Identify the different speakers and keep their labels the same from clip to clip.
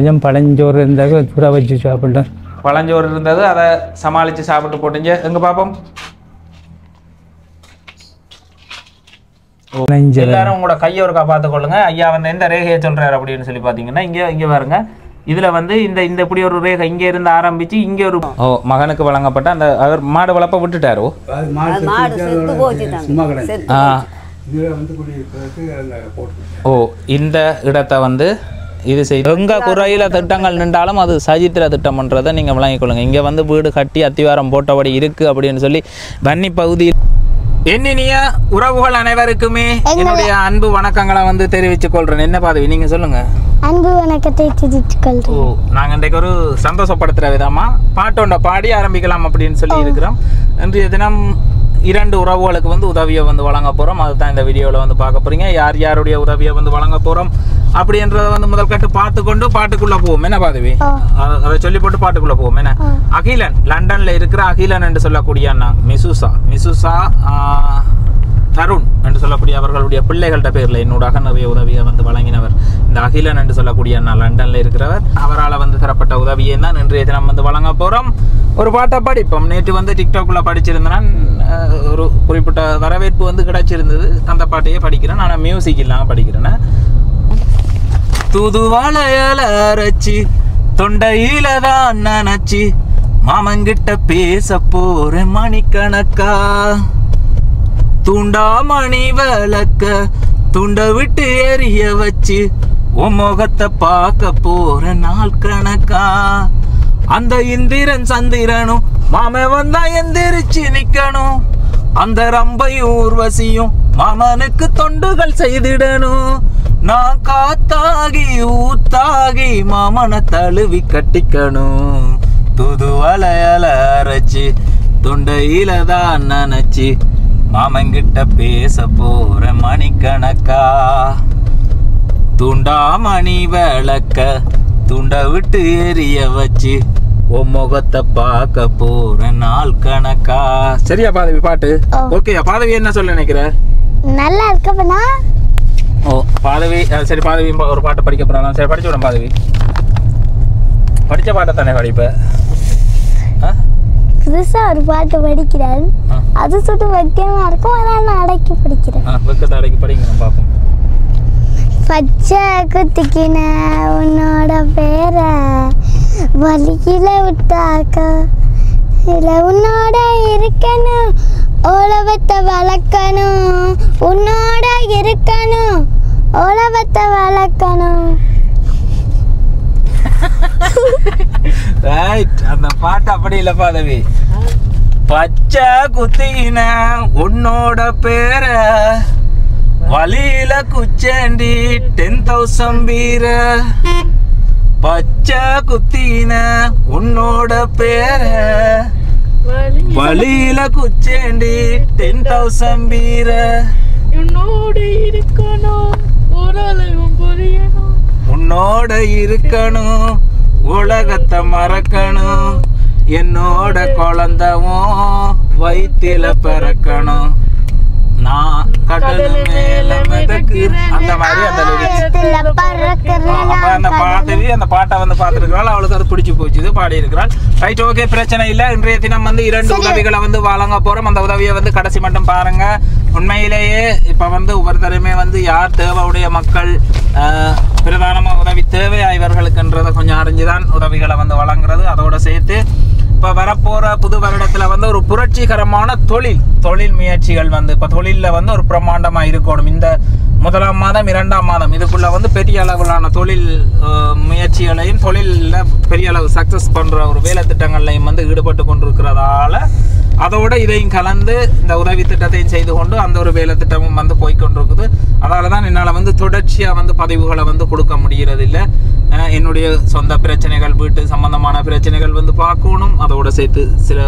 Speaker 1: கொஞ்சம் பழஞ்சோறு இருந்தாக்க சுட வச்சு சாப்பிட்டேன்.
Speaker 2: பழஞ்சோறு இருந்தது, அதை சமாளித்து சாப்பிட்டு போட்டீங்க. எங்கே பார்ப்போம். எல்லாரும் உங்களோட கையை ஒருக்கா பார்த்துக்கொள்ளுங்க. ஐயா வந்து எந்த ரேகையை சொல்கிறார் அப்படின்னு சொல்லி பார்த்தீங்கன்னா, இங்கே பாருங்க, இதில் வந்து இந்த இப்படி ஒரு ரேகை இங்கே இருந்து ஆரம்பித்து இங்கே ஒரு மகனுக்கு வழங்கப்பட்ட அந்த அவர் மாடு வளர்ப்ப விட்டுட்டாரோ. இந்த இடத்தை வந்து இது செய்து எங்கே குறையில் திட்டங்கள் நின்றாலும் அது சஜித்திர திட்டம்ன்றதை நீங்கள் விளங்கிக்கொள்ளுங்க. இங்கே வந்து வீடு கட்டி அத்திவாரம் போட்டபடி இருக்குது அப்படின்னு சொல்லி வன்னி பகுதியில் என்னினிய உறவுகள் அனைவருக்குமே என்னுடைய அன்பு வணக்கங்களை வந்து தெரிவித்துக் கொள்றேன். என்ன பாதவி நீங்க சொல்லுங்க.
Speaker 3: அன்பு வணக்கத்தை தெரிவித்துக் கொள்றேன்.
Speaker 2: நாங்கள் இன்றைக்கு ஒரு சந்தோஷப்படுத்துற விதமா பாட்டோண்ட பாடி ஆரம்பிக்கலாம் அப்படின்னு சொல்லி இருக்கிறோம். இன்றைய தினம் 2 உறவுகளுக்கு வந்து உதவியை வந்து வழங்க போகிறோம். அதுதான் இந்த வீடியோவில் வந்து பார்க்க போகிறீங்க. யார் யாருடைய உதவியை வந்து வழங்க போகிறோம் அப்படின்றத வந்து முதல் கட்டு பார்த்துக்கொண்டு பாட்டுக்குள்ளே போவோம். என்ன பாதவி அதை சொல்லி போட்டு பாட்டுக்குள்ளே போவோம். என்ன அகிலன் லண்டனில் இருக்கிற அகிலன் என்று சொல்லக்கூடிய அண்ணா மிசுசா தருண் என்று சொல்லக்கூடிய அவர்களுடைய பிள்ளைகள்கிட்ட பேரில் என்னோடாக நிறைய உதவியை வந்து வழங்கினவர் இந்த அகிலன் என்று சொல்லக்கூடிய அண்ணா லண்டனில் இருக்கிறவர். அவரால் வந்து தரப்பட்ட உதவியை தான் இன்றைய தினம் வந்து வழங்க போகிறோம். ஒரு பாட்டை படிப்போம். நேற்று வந்து டிக்டாக்ல படிச்சிருந்தேன், ஒரு குறிப்பிட்ட வரவேற்பு வந்து கிடைச்சிருந்தது. அந்த பாட்டையே படிக்கிறேன். ஆனால் மியூசிக் இல்லாமல் படிக்கிறேன். தூதுவாளையால அரைச்சி தொண்டையில தான் நினைச்சி மாமங்கிட்ட பேச போறேன் மணிக்கணக்கா, தூண்டாமணி விளக்க துண்டை விட்டு எரிய வச்சு உன் முகத்தை பார்க்க போற நாள் கணக்கா, அந்த இந்திரன் சந்திரனும் மாம வந்தா எந்திரிச்சு நிக்கணும், அந்த ரம்பையும் ஊர்வசியும் மாமனுக்கு தொண்டுகள் செய்திடணும், நான் காத்தாகி ஊத்தாகி மாமனை தழுவி கட்டிக்கணும், துது வளையல அரைச்சி தொண்டையில தான் நினைச்சி மாமங்கிட்ட பேச போற மணிக்கணக்கா, துண்டாமணி விளக்க துண்டை விட்டு எரிய வச்சு உன் முகத்தை பார்க்க போற நாள் கணக்கா. சரியா பாதவி பாட்டு? ஓகே. பாதவி என்ன சொல்ல நினைக்கிற?
Speaker 3: நல்லா இருக்கப்பனா.
Speaker 2: ஓ பாதவி சரி, பாதவி ஒரு பாட்டு படிக்க போறாங்க. சரி படிச்சு விடும் பாதவி. படிச்ச பாட்டை தானே படிப்ப?
Speaker 3: புதுசா ஒரு பாட்டு படிக்கிறேன், அது சுட்டு வைக்கமா இருக்கும், அதனால நான் அடக்கி படிக்கிறேன்.
Speaker 2: வெக்கத்தை அடக்கி படிங்க பார்ப்போம்.
Speaker 3: பச்சை குத்திக்கின உன்னோட பேர வலியில விட்டாக்க இல்ல உன்னோட இருக்கணும், ஓலவத்தை வளர்க்கணும், உன்னோட இருக்கணும், ஓலவத்தை வளர்க்கணும்.
Speaker 2: அந்த பாட்டு அப்படி இல்ல பாதவி. பச்சை குத்தின உன்னோட பேர வலியில குச்சேண்டி 10,000 வீர, பச்சை குத்தின உன்னோட பேர வலியில குச்சேண்டி 10,000 வீர,
Speaker 4: உன்னோட இருக்கணும் ஓரளவும் புரியணும்,
Speaker 2: உன்னோட இருக்கணும் உலகத்தை மறக்கணும், என்னோட குழந்தவும் வயிற்றில பிறக்கணும், நான் கடல் மேல மிதக்கிறேன். அந்த மாதிரி அந்த பாதவி அந்த பாட்டை வந்து பார்த்துருக்கிறாள். அவளுக்கு அது பிடிச்சி போச்சு, பாடி இருக்கிறாள். ரைட், ஓகே, பிரச்சனை இல்லை. இன்றைய தினம் வந்து 2 உதவிகளை வந்து வழங்க போறோம். அந்த உதவியை வந்து கடைசி மட்டும் பாருங்க. உண்மையிலேயே இப்ப வந்து ஒவ்வொருத்தருமே வந்து யார் தேவையுடைய மக்கள் பிரதானமாக உதவி தேவையா இவர்களுக்குன்றதை கொஞ்சம் அறிஞ்சுதான் உதவிகளை வந்து வழங்குறது. அதோட சேர்த்து இப்போ வரப்போகிற புது வருடத்தில் வந்து ஒரு புரட்சிகரமான தொழில் முயற்சிகள் வந்து இப்போ தொழிலில் வந்து ஒரு பிரம்மாண்டமாக இருக்கணும். இந்த 1ஆம் மாதம் 2ஆம் மாதம் இதுக்குள்ளே வந்து பெரிய அளவிலான தொழில் முயற்சிகளையும் தொழிலில் பெரிய அளவு சக்ஸஸ் பண்ணுற ஒரு வேலை திட்டங்கள்லையும் வந்து ஈடுபட்டு கொண்டிருக்கிறதால அதோடு இதையும் கலந்து இந்த உதவி திட்டத்தையும் செய்து கொண்டு அந்த ஒரு வேலை திட்டமும் வந்து போய்கொண்டிருக்குது. அதனால தான் என்னால் வந்து தொடர்ச்சியாக வந்து பதிவுகளை வந்து கொடுக்க முடிகிறது இல்லை. என்னுடைய சொந்த பிரச்சனைகள், வீட்டு சம்பந்தமான பிரச்சனைகள் வந்து பார்க்கணும். அதோடு சேர்த்து சில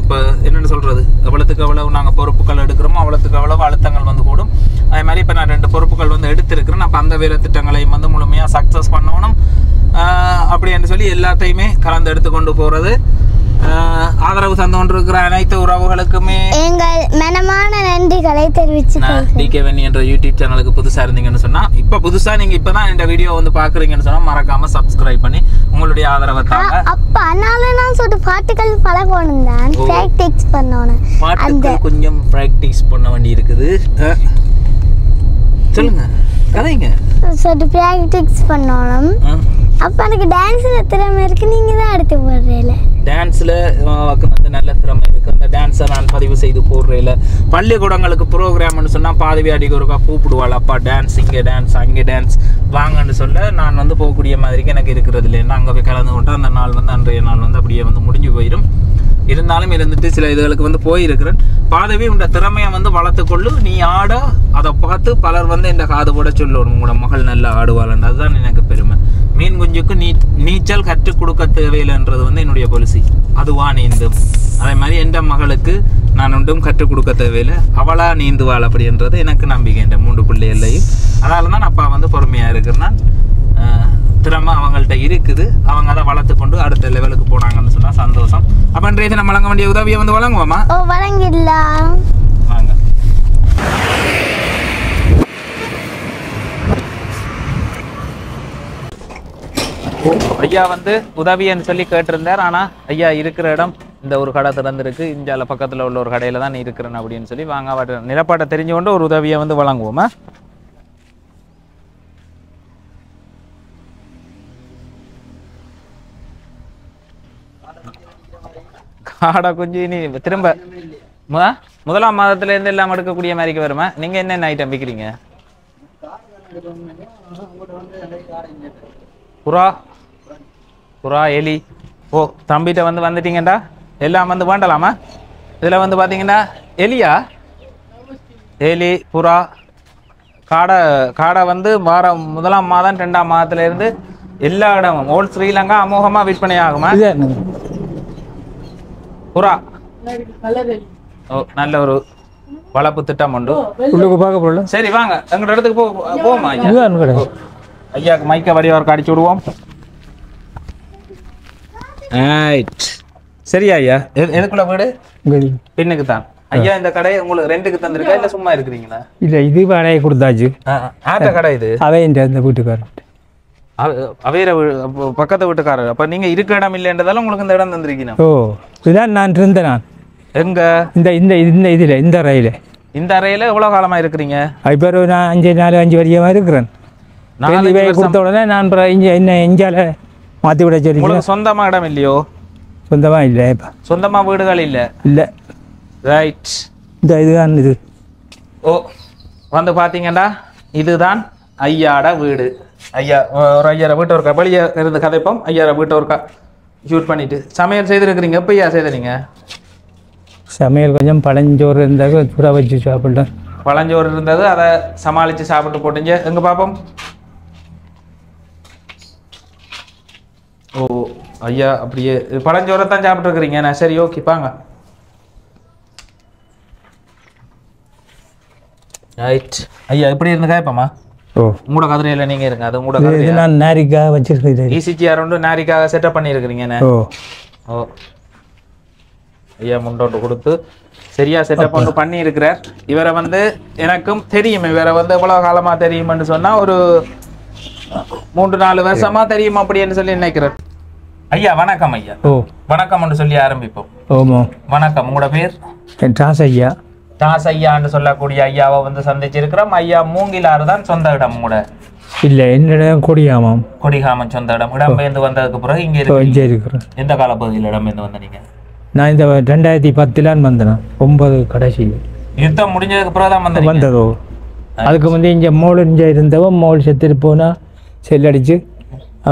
Speaker 2: இப்போ என்னென்னு சொல்கிறது, எவ்வளோத்துக்கு எவ்வளவு நாங்கள் பொறுப்புகள் எடுக்கிறோமோ அவ்வளோத்துக்கு எவ்வளவு அழுத்தங்கள் வந்து கூடும். அதே மாதிரி இப்போ நான் 2 பொறுப்புகள் வந்து எடுத்திருக்கிறேன். அப்போ அந்த வேலை திட்டங்களையும் வந்து முழுமையாக சக்ஸஸ் பண்ணணும். அப்படி என்று சொல்லி எல்லாத்தையுமே கலந்து எடுத்துக்கொண்டு போகிறது. ஆதரவு தந்து கொண்டிருக்கிற அனைத்து உறவுகளுக்குமே
Speaker 3: எங்கள் மனமான நன்றிகளை தெரிவிச்சுக்கிறேன்.
Speaker 2: டிகே வெண்ணி என்ற யூடியூப் சேனலுக்கு புதுசா இருந்தீங்கன்னு சொன்னா இப்ப புதுசா நீங்க இப்பதான் இந்த வீடியோ வந்து பாக்குறீங்கன்னு சொன்னா மறக்காம சப்ஸ்கிரைப் பண்ணி உங்களுடைய ஆதரவை தாங்க.
Speaker 3: அப்ப அதனால நான் சொல்லிட்டு பாட்டுகள் பழகணும் தான், பிராக்டிஸ் பண்ணணும்.
Speaker 2: பாட்டுகள் கொஞ்சம் பிராக்டிஸ் பண்ண வேண்டி இருக்குது. சொல்லுங்க கதைங்க.
Speaker 3: சொல்லிட்டு பிராக்டிஸ் பண்ணணும். அப்ப எனக்கு டான்ஸ்ல திறமை இருக்கு, நீங்க தான் எடுத்து போடுறீல.
Speaker 2: டான்ஸ்ல வந்து நல்ல திறமை இருக்கு. அந்த டான்ஸை நான் பதிவு செய்து போடுறேன். பள்ளிக்கூடங்களுக்கு ப்ரோக்ராம்னு சொன்னா பாதவி அடிக்க ஒருக்கா கூப்பிடுவாள், அப்பா டான்ஸ் இங்கே டான்ஸ் அங்கே டான்ஸ் வாங்கன்னு சொல்ல நான் வந்து போகக்கூடிய மாதிரிக்கு எனக்கு இருக்கிறது இல்லைன்னா அங்கே போய் கலந்து கொண்டு அந்த நாள் வந்து அன்றைய நாள் வந்து அப்படியே வந்து முடிஞ்சு போயிடும். இருந்தாலும் இருந்துட்டு சில இதுகளுக்கு வந்து போயிருக்கிறேன். பாதவி உண்ட திறமையை வந்து வளர்த்துக்கொள்ளு, நீ ஆட அதை பார்த்து பலர் வந்து இந்த காது போட சொல்லணும் உங்களோட மகள் நல்லா ஆடுவாள்ன்றது அதுதான் எனக்கு பெருமை. மீன் குஞ்சுக்கு நீச்சல் கற்றுக் கொடுக்க தேவையில்லைன்றது வந்து என்னுடைய பாலிசி. அதுவா நீந்தும். அதே மாதிரி எந்த மகளுக்கு நான் ஒன்றும் கற்றுக் கொடுக்க தேவையில்லை, அவளா நீந்துவாள் அப்படின்றது எனக்கு நம்பிக்கை. என்ற 3 பிள்ளைகளையும் அதனால தான் அப்பா வந்து பொறுமையாக இருக்கிறேன்னா திறமை அவங்கள்ட்ட இருக்குது. அவங்க அதை வளர்த்து கொண்டு அடுத்த லெவலுக்கு போனாங்கன்னு சொன்னால் சந்தோஷம். அப்போ இன்றைய நம்ம வழங்க வேண்டிய உதவியை வந்து வழங்குவோமா?
Speaker 3: வழங்கிடலாம்
Speaker 2: வாங்க. ஐயா வந்து உதவின்னு சொல்லி கேட்டிருந்தார். ஆனால் ஐயா இருக்கிற இடம் இந்த ஒரு கடை திறந்துருக்கு, இந்தியாவில் பக்கத்தில் உள்ள ஒரு கடையில் தான் இருக்கிறேன் அப்படின்னு சொல்லி வாங்க நிலப்பாட்டை தெரிஞ்சு கொண்டு ஒரு உதவியை வந்து வழங்குவோமா? காடை குஞ்சு நீ திரும்ப முதலாம் மாதத்துல இருந்து எல்லாம் எடுக்கக்கூடிய மாதிரிக்கு வருமா? நீங்க என்னென்ன ஐட்டம் விற்கிறீங்க? புறா புறா எலி. ஓ தம்பிகிட்ட வந்து வந்துட்டீங்கடா, எல்லாம் வந்து வேண்டலாமா? இதில் வந்து பார்த்தீங்கன்னா எலியா, எலி புறா காடை. காடை வந்து முதலாம் மாதம் 2ஆம் மாதத்துல இருந்து எல்லா இடமும் ஓல் ஸ்ரீலங்கா அமோகமாக விற்பனை ஆகுமா? புறா ஓ நல்ல ஒரு வளர்ப்பு திட்டம் உண்டு.
Speaker 1: பார்க்க போடல.
Speaker 2: சரி வாங்க எங்களோட இடத்துக்கு போவோமா ஐயா? ஐயாக்கு மைக்க வடிவா ஒரு அடிச்சு விடுவோம். சரியா ஐயா? எதுக்குள்ள வீடு? பின்னுக்கு தான் ஐயா. இந்த கடை உங்களுக்கு ரெண்டுக்கு தந்திருக்கா இல்ல சும்மா இருக்கிறீங்களா?
Speaker 1: இல்ல இது வாடகை கொடுத்தாச்சு.
Speaker 2: ஆட்ட கடை இது.
Speaker 1: அவைய இந்த வீட்டுக்காரர்
Speaker 2: அவையிற பக்கத்து வீட்டுக்காரர். அப்ப நீங்க இருக்க இடம் இல்லைன்றதால உங்களுக்கு இந்த இடம் தந்திருக்கீங்க.
Speaker 1: ஓ இதுதான் நான் இருந்தேன். நான் எங்க இந்த இந்த இந்த இதுல இந்த அறையில. இந்த அறையில எவ்வளவு காலமா இருக்கிறீங்க? இப்போ நான் 5 வருஷமா இருக்கிறேன். 4 பேர் கொடுத்த உடனே நான் என்ன எஞ்சால மாற்றி விட சொல்லி. உங்களுக்கு சொந்தமா இடம் இல்லையோ? சொந்தமா இல்லை. இப்போ சொந்தமா வீடுகள் இல்லை. இல்லை ரைட். இந்த இதுதான் இது. ஓ வந்து பார்த்தீங்கன்னா இதுதான் ஐயாட வீடு. ஐயா ஒரு ஐயாயிரம் வீட்டை ஒருக்கா வெளியே இருந்து கதைப்போம். ஐயாயிரம் வீட்டை ஒருக்கா ஷூட் பண்ணிட்டு சமையல் செய்திருக்கிறீங்க. எப்போ ஐயா செய்தீங்க சமையல்? கொஞ்சம் பழஞ்சோறு இருந்தாக்க சூடா வச்சு சாப்பிட்டேன். பழஞ்சோறு இருந்தது, அதை சமாளித்து சாப்பிட்டு போட்டீங்க. எங்க பார்ப்போம். ஓ ஐயா அப்படியே பழஞ்சோரை தான் சாப்பிட்டுருக்குறீங்க. நான் சரி ஓகே பாங்க. ரைட் ஐயா எப்படி இருந்து காய்ப்போமா? ஓ உங்களோட கதிரையில் நீங்கள் இருங்க. அது உங்களோட கதிரை. நான் நாரிக்காக வச்சுருக்கேன். இசிஜிஆர் ஒன்று நாரிக்காக செட்டப் பண்ணியிருக்கிறீங்க. ஓ ஓ ஐயா முண்டோட்டு கொடுத்து சரியா செட்டப் ஒன்று பண்ணி இருக்கிறார். இவரை வந்து எனக்கும் தெரியும். இவரை வந்து எவ்வளவு காலமா தெரியும்னு சொன்னா ஒரு 3-4 வருஷமா தெரியும் அப்படின்னு சொல்லி நினைக்கிறேன். ஐயா வணக்கம் ஐயா. ஓ வணக்கம்னு சொல்லி ஆரம்பிப்போம். ஓமோ வணக்கம். உங்களோட பேர்? டாஸ் ஐயா. டாஸ் ஐயான்னு சொல்லக்கூடிய ஐயாவை வந்து சந்திச்சிருக்கிறோம். ஐயா மூங்கிலாறு தான் சொந்த இடம் கூட இல்லை? என்னிடம் கொடிகாமம். கொடிகாமம் சொந்த இடம். இடம்பெயர்ந்து வந்ததுக்கு பிறகு இங்கே இருக்கிறேன். எந்த காலப்பகுதியில் இடம்பெயர்ந்து வந்த நீங்க? நான் இந்த 2010 வந்தேன். 9 கடைசி யுத்தம் முடிஞ்சதுக்கு பிறகு தான் வந்ததோ. அதுக்கு வந்து இங்கே மோள் இங்கே இருந்தவன் மோள் செத்துட்டு போனால் செல்லடிச்சு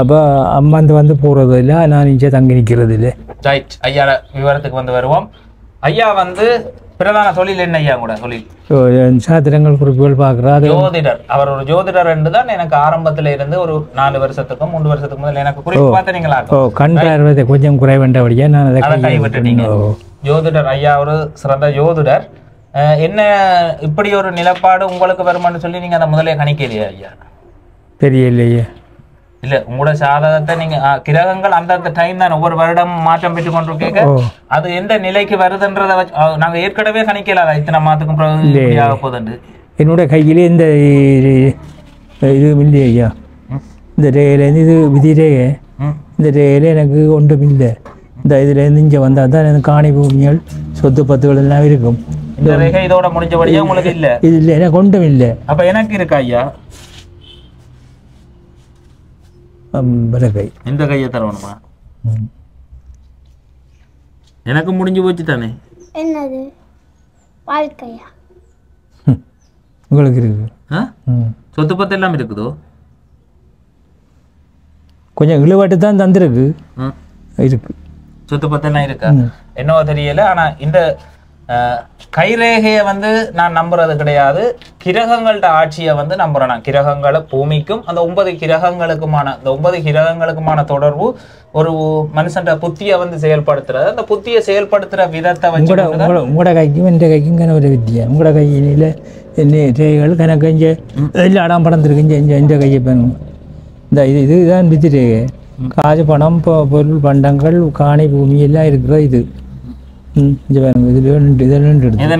Speaker 1: அப்போ அம்மா வந்து போகிறது இல்லை. நான் இங்கே தங்கி நிற்கிறது இல்லை. ரைட் ஐயா விவரத்துக்கு வந்து வருவோம். ஐயா வந்து பிரதான தொழில் என்ன ஐயா? கூட தொழில் சாத்திரங்கள் குறிப்புகள் பார்க்குறாரு. ஜோதிடர். அவர் ஒரு ஜோதிடர் என்று தான் எனக்கு ஆரம்பத்தில் இருந்து ஒரு 4 வருஷத்துக்கும் 3 வருஷத்துக்கு முதல்ல எனக்கு குறிப்பு பார்த்தீங்களா? ஓ கண் பார்வை கொஞ்சம் குறைவேண்டபடியா நான் அதை கைவிட்டுட்டீங்க. ஜோதிடர் ஐயா ஒரு சிறந்த ஜோதிடர். என்ன இப்படி ஒரு நிலப்பாடு உங்களுக்கு வருமானு சொல்லி நீங்க அதை முதலே கணிக்கலையா ஐயா? தெரியலையே. இல்ல உங்களோட ஜாதகத்தை நீங்க கிரகங்கள் அந்த டைம் தான் ஒவ்வொரு வருடம் மாற்றம் பெற்று கொண்டு கேட்க அது எந்த நிலைக்கு வருதுன்றதை நாங்க ஏற்கனவே கணிக்கல இத்தனை மாதத்துக்கும் ஆக போகுது.
Speaker 5: என்னோட கையிலே இந்த இது இல்லையா ஐயா, இந்த ரேலேருந்து இது விதி ரேகை, இந்த ரேகையில எனக்கு ஒன்றும் இல்லை. இந்த இதுலேருந்து இங்கே வந்தால் தான் எனக்கு காணி பூமிகள் சொத்து பத்துகள் எல்லாம் இருக்கும்.
Speaker 1: இந்த ரேகை இதோட முடிஞ்சபடியா உங்களுக்கு இல்லை?
Speaker 5: இது இல்லை, எனக்கு ஒன்றும் இல்லை.
Speaker 1: அப்போ எனக்கு இருக்கா ஐயா?
Speaker 5: கை
Speaker 1: இந்த கையை தரணுமா? எனக்கு முடிஞ்சு போச்சு தானே.
Speaker 3: என்னது வாழ்க்கையா?
Speaker 5: உங்களுக்கு இருக்கு
Speaker 1: சொத்து பத்து எல்லாம் இருக்குதோ?
Speaker 5: கொஞ்சம் இழுவாட்டு தான் தந்திருக்கு இருக்கு.
Speaker 1: சொத்து பத்து எல்லாம் இருக்கா என்னவோ தெரியல. ஆனா இந்த கைரேகையை வந்து நான் நம்புறது கிடையாது. கிரகங்களோட ஆட்சியை வந்து நம்புறேன் நான். கிரகங்களை பூமிக்கும் அந்த 9 கிரகங்களுக்குமான தொடர்பு ஒரு மனுஷன் புத்தியை வந்து செயல்படுத்துறது. அந்த புத்தியை செயல்படுத்துற விதத்தை வச்சு
Speaker 5: உங்களோட கைக்கும் எந்த கைக்கும் ஒரு வித்தியா. உங்களோட கையில என்ன ரேகைகள் கணக்கு இங்கே எல்லாம் அடம் படந்துருக்கு. இந்த கையை பண்ணுங்க. இந்த இதுதான் விதி ரேகை. காசு பணம் பொருள் பண்டங்கள் காணி பூமி எல்லாம் இருக்கிற இது.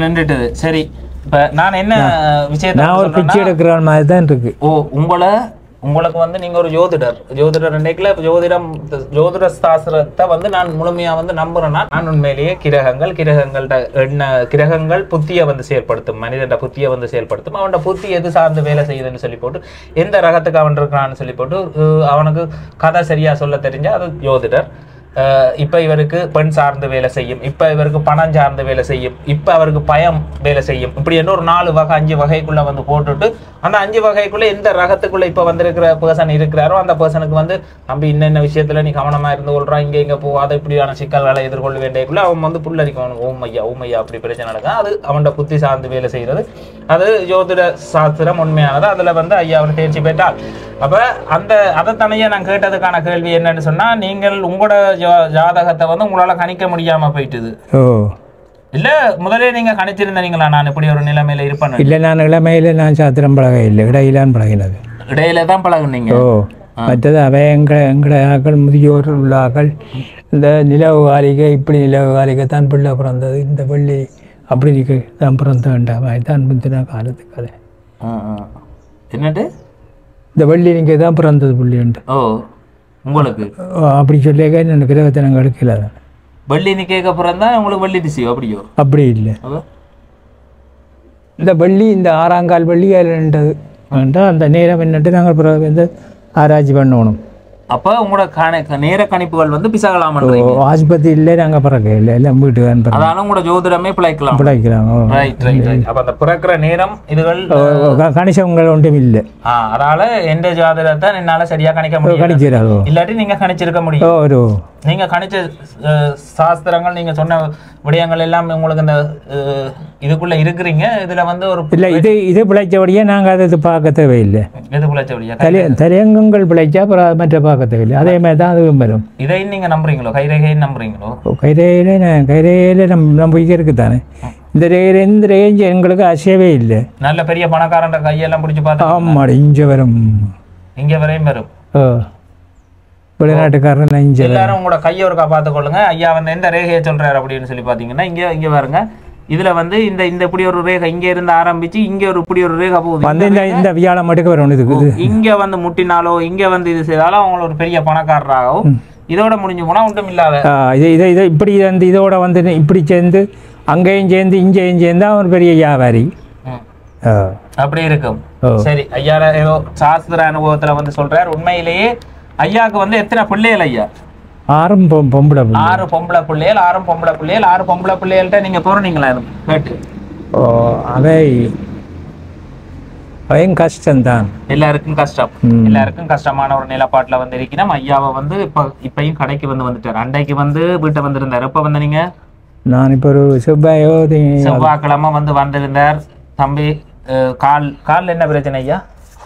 Speaker 1: நின்றுட்டு சரி. இப்ப நான் என்ன விஷயத்தை
Speaker 5: நான் ஒரு பிச்சை எடுக்கிற மாதிரி தான் இருக்கு.
Speaker 1: உங்களுக்கு வந்து நீங்க ஒரு ஜோதிடர் நினைக்கல. ஜோதிட சாஸ்திரத்தை வந்து நான் முழுமையா வந்து நம்புறேன்னா நான் உண்மையிலேயே கிரகங்கள் புத்தியை வந்து செயல்படுத்தும். மனிதன் புத்தியை வந்து செயல்படுத்தும். அவனோட புத்தி எது சார்ந்து வேலை செய்யுதுன்னு சொல்லி போட்டு எந்த ரகத்துக்கு அவன் இருக்கிறான்னு சொல்லி போட்டு அவனுக்கு கதை சரியா சொல்ல தெரிஞ்சா அது ஜோதிடர். இப்ப இவருக்கு பெண் சார்ந்து வேலை செய்யும், இப்ப இவருக்கு பணம் சார்ந்து வேலை செய்யும், இப்ப அவருக்கு பயம் வேலை செய்யும். இப்படி என்ன ஒரு 4 வகை 5 வகைக்குள்ள வந்து போட்டுட்டு அந்த 5 வகைக்குள்ள எந்த ரகத்துக்குள்ள இப்ப வந்திருக்கிற பர்சன் இருக்கிறாரோ அந்த பர்சனுக்கு வந்து நம்பி இன்னென்ன விஷயத்துல நீ கவனமா இருந்து கொள்றான், இங்க போகாத இப்படியான சிக்கல்களை எதிர்கொள்ள வேண்டியக்குள்ள அவன் வந்து புள்ளரிக்கணும். ஓமையா அப்படி பிரச்சனை நடக்கும். அது அவனோட புத்தி சார்ந்து வேலை செய்யறது. அது ஜோதிட சாஸ்திரம் உண்மையானது. அதுல வந்து ஐயா அவர் தேர்ச்சி பெற்றால் அப்ப அதை தனியா நான் கேட்டதுக்கான கேள்வி என்னன்னு சொன்னா, நீங்கள் உங்களோட ஜாதகத்தை வந்து உங்களால கணிக்க முடியாம போயிட்டுது இல்ல? முதலே நீங்க கணிச்சிருந்தீங்களா நான் இப்படி ஒரு நிலைமையில இருப்பேன்?
Speaker 5: இல்ல, நான் இளமையில நான் சாத்திரம் பழக இல்லை, இடையிலான் பழகினது.
Speaker 1: இடையில தான் பழகுனீங்க?
Speaker 5: மற்றது அவை எங்களை ஆக்கள் முதியோர் உள்ள ஆக்கள் இந்த நிலவு காலிகை இப்படி நிலவு காலிகை தான் பிள்ளை பிறந்தது, இந்த பள்ளி அப்படி தான் பிறந்த வேண்டாம் தான் முந்தின காலத்துக்கு கதை.
Speaker 1: என்னட்டு
Speaker 5: இந்த வள்ளி நீங்க தான் பிறந்தது புள்ளி உண்டு
Speaker 1: உங்களுக்கு
Speaker 5: அப்படி சொல்லிக்க நான் கிரகத்தை நாங்கள் எடுக்கல.
Speaker 1: வள்ளி நீ கேட்க பிறந்தா உங்களுக்கு வள்ளி திசையோ? அப்படியோ? அப்படி இல்லை.
Speaker 5: இந்த வள்ளி இந்த 6ஆம் கால் வள்ளி ஏழு அந்த நேரம் என்னட்டு நாங்கள் பிறகு வந்து ஆராய்ச்சி பண்ணணும்.
Speaker 1: அப்போ உங்களோட நேர கணிப்புகள் வந்து பிசகலாம்.
Speaker 5: ஆஸ்பத்திரி இல்லை, நாங்கள் பிறக்க இல்லை, எல்லாம் வீட்டு
Speaker 1: அதனால உங்களோட ஜோதிடமே பிழைக்கலாம். அப்போ அந்த பிறக்கிற நேரம் இதுகள்
Speaker 5: கணிசங்கள் ஒன்றும் இல்லை.
Speaker 1: அதனால எந்த ஜாதகத்தை என்னால சரியா கணிக்க முடியும். இல்லாட்டி நீங்க கணிச்சிருக்க முடியும். நீங்க கணிச்ச சாஸ்திரங்கள் நீங்க சொன்ன விடயங்கள் எல்லாம் உங்களுக்கு இந்த இதுக்குள்ள இருக்கிறீங்க. இதுல வந்து ஒரு
Speaker 5: இல்லை, இது பிழைச்சபடியே நாங்கள் அதை பார்க்க தேவையில்லை.
Speaker 1: எது பிழைச்சபடியா?
Speaker 5: தலையங்கங்கள் பிழைச்சா மற்ற பார்க்க தேவையில்லை. அதே மாதிரி தான் அதுவும் வரும்.
Speaker 1: இதையும் நீங்க நம்புறீங்களோ? கைரேகையும் நம்புறீங்களோ?
Speaker 5: கைரேகையில நம்பிக்கை இருக்குதானே. இந்த ரேஞ்ச் எங்களுக்கு அசையவே இல்லை.
Speaker 1: நல்ல பெரிய பணக்காரன் கையெல்லாம் பிடிச்சி பார்த்தா
Speaker 5: ஆமாம், இங்கே வரும்,
Speaker 1: இங்கே வரையும் வரும்.
Speaker 5: வெளிநாட்டுக்காரன்
Speaker 1: எல்லாரும் உங்களோட கையை ஒருக்கா பார்த்துக்கொள்ளுங்க. ஐயா வந்து எந்த ரேகையை சொல்றாரு அப்படின்னு சொல்லி பார்த்தீங்கன்னா இங்கே பாருங்க. இதுல வந்து இந்த இப்படி ஒரு ரேகை இங்க இருந்து ஆரம்பிச்சு இங்க ஒரு இப்படி ஒரு ரேகை போகுது.
Speaker 5: இந்த வியாழம் மட்டும் வரணும். இதுக்கு
Speaker 1: இங்க வந்து முட்டினாலோ இங்க வந்து இது செய்தாலும் அவங்கள ஒரு பெரிய பணக்காரராகவும் இதோட முடிஞ்சு போனா ஒன்றும் இல்லாத
Speaker 5: இதை இப்படி வந்து இதோட வந்து இப்படி சேர்ந்து அங்கேயும் சேர்ந்து இங்கேயும் சேர்ந்து அவன் பெரிய வியாபாரி
Speaker 1: அப்படி இருக்கும். சரி, ஐயா ஏதோ சாஸ்திர அனுபவத்துல வந்து சொல்றாரு. உண்மையிலேயே ஐயாவுக்கு வந்து எத்தனை பிள்ளைகள் ஐயா?
Speaker 5: 6 பொம்பளை
Speaker 1: 6 பொம்பளை பிள்ளைகள். 6 பொம்பளை பிள்ளைகள்கிட்ட நீங்க போறீங்களா கேட்டு?
Speaker 5: அவையும் கஷ்டம்தான்.
Speaker 1: எல்லாருக்கும் கஷ்டம். எல்லாருக்கும் கஷ்டமான ஒரு நிலப்பாட்டுல வந்து இருக்கணும். ஐயாவை வந்து இப்பயும் கடைக்கு வந்துட்டாரு. அன்றைக்கு வந்து வீட்டை வந்திருந்தாரு. எப்ப வந்த நீங்க?
Speaker 5: நான் இப்ப ஒரு செவ்வாய்க்கிழமை
Speaker 1: வந்திருந்தார். தம்பி கால் என்ன பிரச்சனை ஐயா?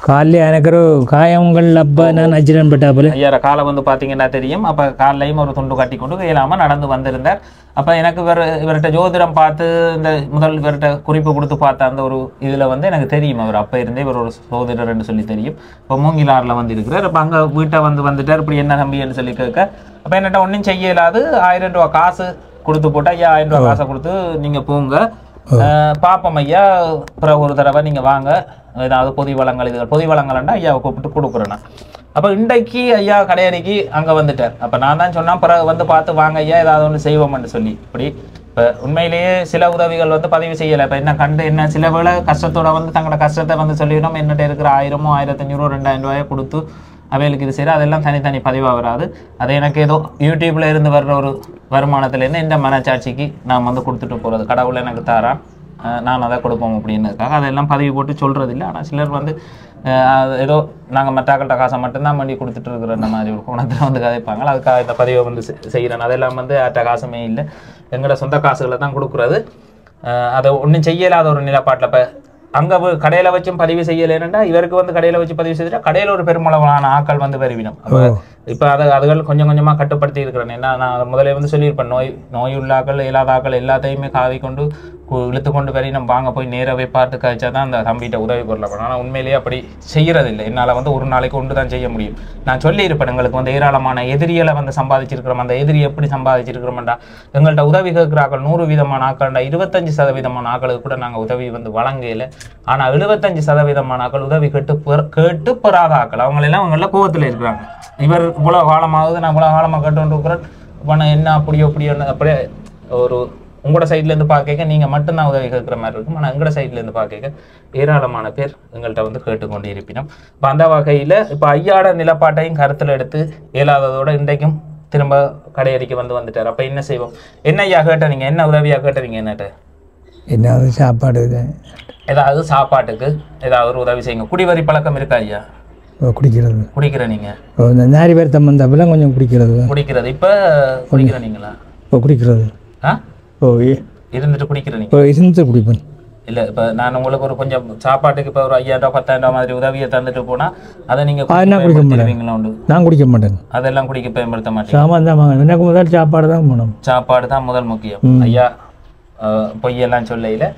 Speaker 5: காலையில் எனக்கு ஒரு காயங்கள் அப்போ நான் அஜிரன் பட்டாப்புல
Speaker 1: ஐயார காலை வந்து பார்த்தீங்கன்னா தெரியும். அப்போ காலையும் ஒரு துண்டு கட்டி கொண்டு இயலாமல் நடந்து வந்திருந்தார். அப்போ எனக்கு இவர்கிட்ட ஜோதிடம் பார்த்து இந்த முதல் இவர்கிட்ட குறிப்பு கொடுத்து பார்த்த அந்த ஒரு இதில் வந்து எனக்கு தெரியும் அவர் அப்போ இருந்தே இவர் ஒரு சோதிடர்னு சொல்லி தெரியும். இப்போ மூங்கிலாரில் வந்து இருக்கிறார். அப்போ அங்கே வீட்டை வந்துட்டார். இப்படி என்ன தம்பின்னு சொல்லி கேட்க அப்போ என்னட்ட ஒன்றும் செய்ய இயலாது. 1000 ரூபா காசு கொடுத்து போட்டால் ஐயா 1000 ரூபா காசை கொடுத்து நீங்கள் போங்க பாப்பம் ஐயா, அப்புறம் ஒரு தடவை நீங்கள் வாங்க ஏதாவது பொதி வளங்கள் இதுகள் பொதி வளங்கள்னா ஐயாவை கூப்பிட்டு கொடுக்குறேன்னா. அப்போ இன்றைக்கு ஐயா கடையடிக்கு அங்கே வந்துட்டார். அப்போ நான் தான் சொன்னால் பிறகு வந்து பார்த்து வாங்க ஐயா ஏதாவது ஒன்று செய்வோம்னு சொல்லி இப்படி இப்போ உண்மையிலேயே சில உதவிகள் வந்து பதிவு செய்யலை. இப்போ என்ன கண்டு என்ன சில வேளை கஷ்டத்தோட வந்து தங்களோட கஷ்டத்தை வந்து சொல்லிவிடும். என்னட்ட இருக்கிற 1000 1500 2000 ரூபாயை கொடுத்து அவைகளுக்கு இது செய்கிற அதெல்லாம் தனித்தனி பதிவாக வராது. அது எனக்கு ஏதோ யூடியூப்பில் இருந்து வர்ற ஒரு வருமானத்துலேருந்து இந்த மனச்சாட்சிக்கு நான் வந்து கொடுத்துட்டு போகிறது. கடவுளை எனக்கு தாரான், நான் அதை கொடுப்போம் அப்படின்றதுக்காக அதெல்லாம் பதிவு போட்டு சொல்கிறது இல்லை. ஆனால் சிலர் வந்து ஏதோ நாங்கள் மற்றாக்கள்கிட்ட காசை மட்டும்தான் பண்ணி கொடுத்துட்டு இருக்கிற அந்த மாதிரி ஒரு கோணத்தில் வந்து கதைப்பாங்க. அதுக்காக இந்த பதிவை வந்து செய்கிறேன். அதெல்லாம் வந்து ஆட்ட காசுமே இல்லை, எங்களோட சொந்த காசுகளை தான் கொடுக்குறது. அதை ஒன்றும் செய்யலாத ஒரு நிலப்பாட்டில் இப்போ அங்கே கடையில் வச்சும் பதிவு செய்யலைன்னா இவருக்கு வந்து கடையில் வச்சு பதிவு செய்துட்டா கடையில் ஒரு பெருமளவான ஆக்கள் வந்து வருவிடும். அப்போ இப்போ அதுகள் கொஞ்சம் கொஞ்சமாக கட்டுப்படுத்தி இருக்கிறேன். ஏன்னா நான் முதலே வந்து சொல்லியிருப்பேன், நோய் உள்ளாக்கள் இல்லாத ஆக்கள் எல்லாத்தையுமே காவி கொண்டு இழுத்து கொண்டு வரை நம்ம வாங்க போய் நேராகவே பார்த்து கழிச்சா தான் அந்த தம்பிகிட்ட உதவி பொருளப்படும். ஆனால் உண்மையிலேயே அப்படி செய்கிறதில்லை. என்னால் வந்து ஒரு நாளைக்கு ஒன்று தான் செய்ய முடியும். நான் சொல்லியிருப்பேன், எங்களுக்கு வந்து ஏராளமான எதிரிகளை வந்து சம்பாதிச்சிருக்கிறோம். அந்த எதிரி எப்படி சம்பாதிச்சிருக்கிறோம்டா எங்கள்கிட்ட உதவி கேட்குறாக்கள் 100 வீதமான ஆக்கள்டா 25% ஆக்களுக்கு கூட நாங்கள் உதவி வந்து வழங்கல. ஆனால் 75% ஆக்கள் உதவி கேட்டு பெறாத ஆக்கள் அவங்களெல்லாம் அவங்கள கோவத்தில் இருக்கிறாங்க. இவர் இவ்வளோ காலமாகுது, நான் இவ்வளோ காலமாக கேட்டு இருக்கிறேன், பணம் என்ன அப்படியோ அப்படியே ஒரு உங்களோட சைட்லேருந்து பார்க்க நீங்கள் மட்டும்தான் உதவி கேட்குற மாதிரி இருக்கும். ஆனால் எங்களோட சைட்லேருந்து பார்க்க ஏராளமான பேர் எங்கள்கிட்ட வந்து கேட்டுக்கொண்டு இருப்பினோம். இப்போ அந்த வகையில் இப்போ ஐயாட நிலப்பாட்டையும் கருத்தில் எடுத்து இயலாததோட இன்றைக்கும் திரும்ப கடையடிக்கு வந்துட்டார். அப்போ என்ன செய்வோம்? என்ன ஐயா கேட்ட நீங்கள் என்ன உதவியாக கேட்டுறீங்க? என்னட்ட
Speaker 5: ஏதாவது சாப்பாடு
Speaker 1: ஏதாவது சாப்பாட்டுக்கு ஏதாவது ஒரு உதவி செய்யுங்க. குடிவரி பழக்கம் இருக்கா ஐயா? குடிக்கிற நீங்கள்
Speaker 5: நாரி பேர் தம்பந்தப்பெல்லாம் கொஞ்சம் குடிக்கிறது
Speaker 1: இப்போ குடிக்கிற நீங்களா?
Speaker 5: குடிக்கிறது
Speaker 1: இருந்துட்டு குடிக்கிற நீங்க?
Speaker 5: இருந்து குடிப்பேன்.
Speaker 1: இல்லை இப்போ நான் உங்களுக்கு ஒரு கொஞ்சம் சாப்பாட்டுக்கு இப்போ ஒரு 5000 10,000 மாதிரி உதவியை தந்துட்டு போனால் அதை நீங்கள்
Speaker 5: குடிப்பீங்களா? உண்டு, நான் குடிக்க மாட்டேன்.
Speaker 1: அதெல்லாம் குடிக்க பயன்படுத்த மாட்டேன்.
Speaker 5: சாமான் தான் எனக்கு முதல் சாப்பாடு தான் போகணும்.
Speaker 1: சாப்பாடு தான் முதல் முக்கியம் ஐயா. பொய்யெல்லாம் சொல்லையில்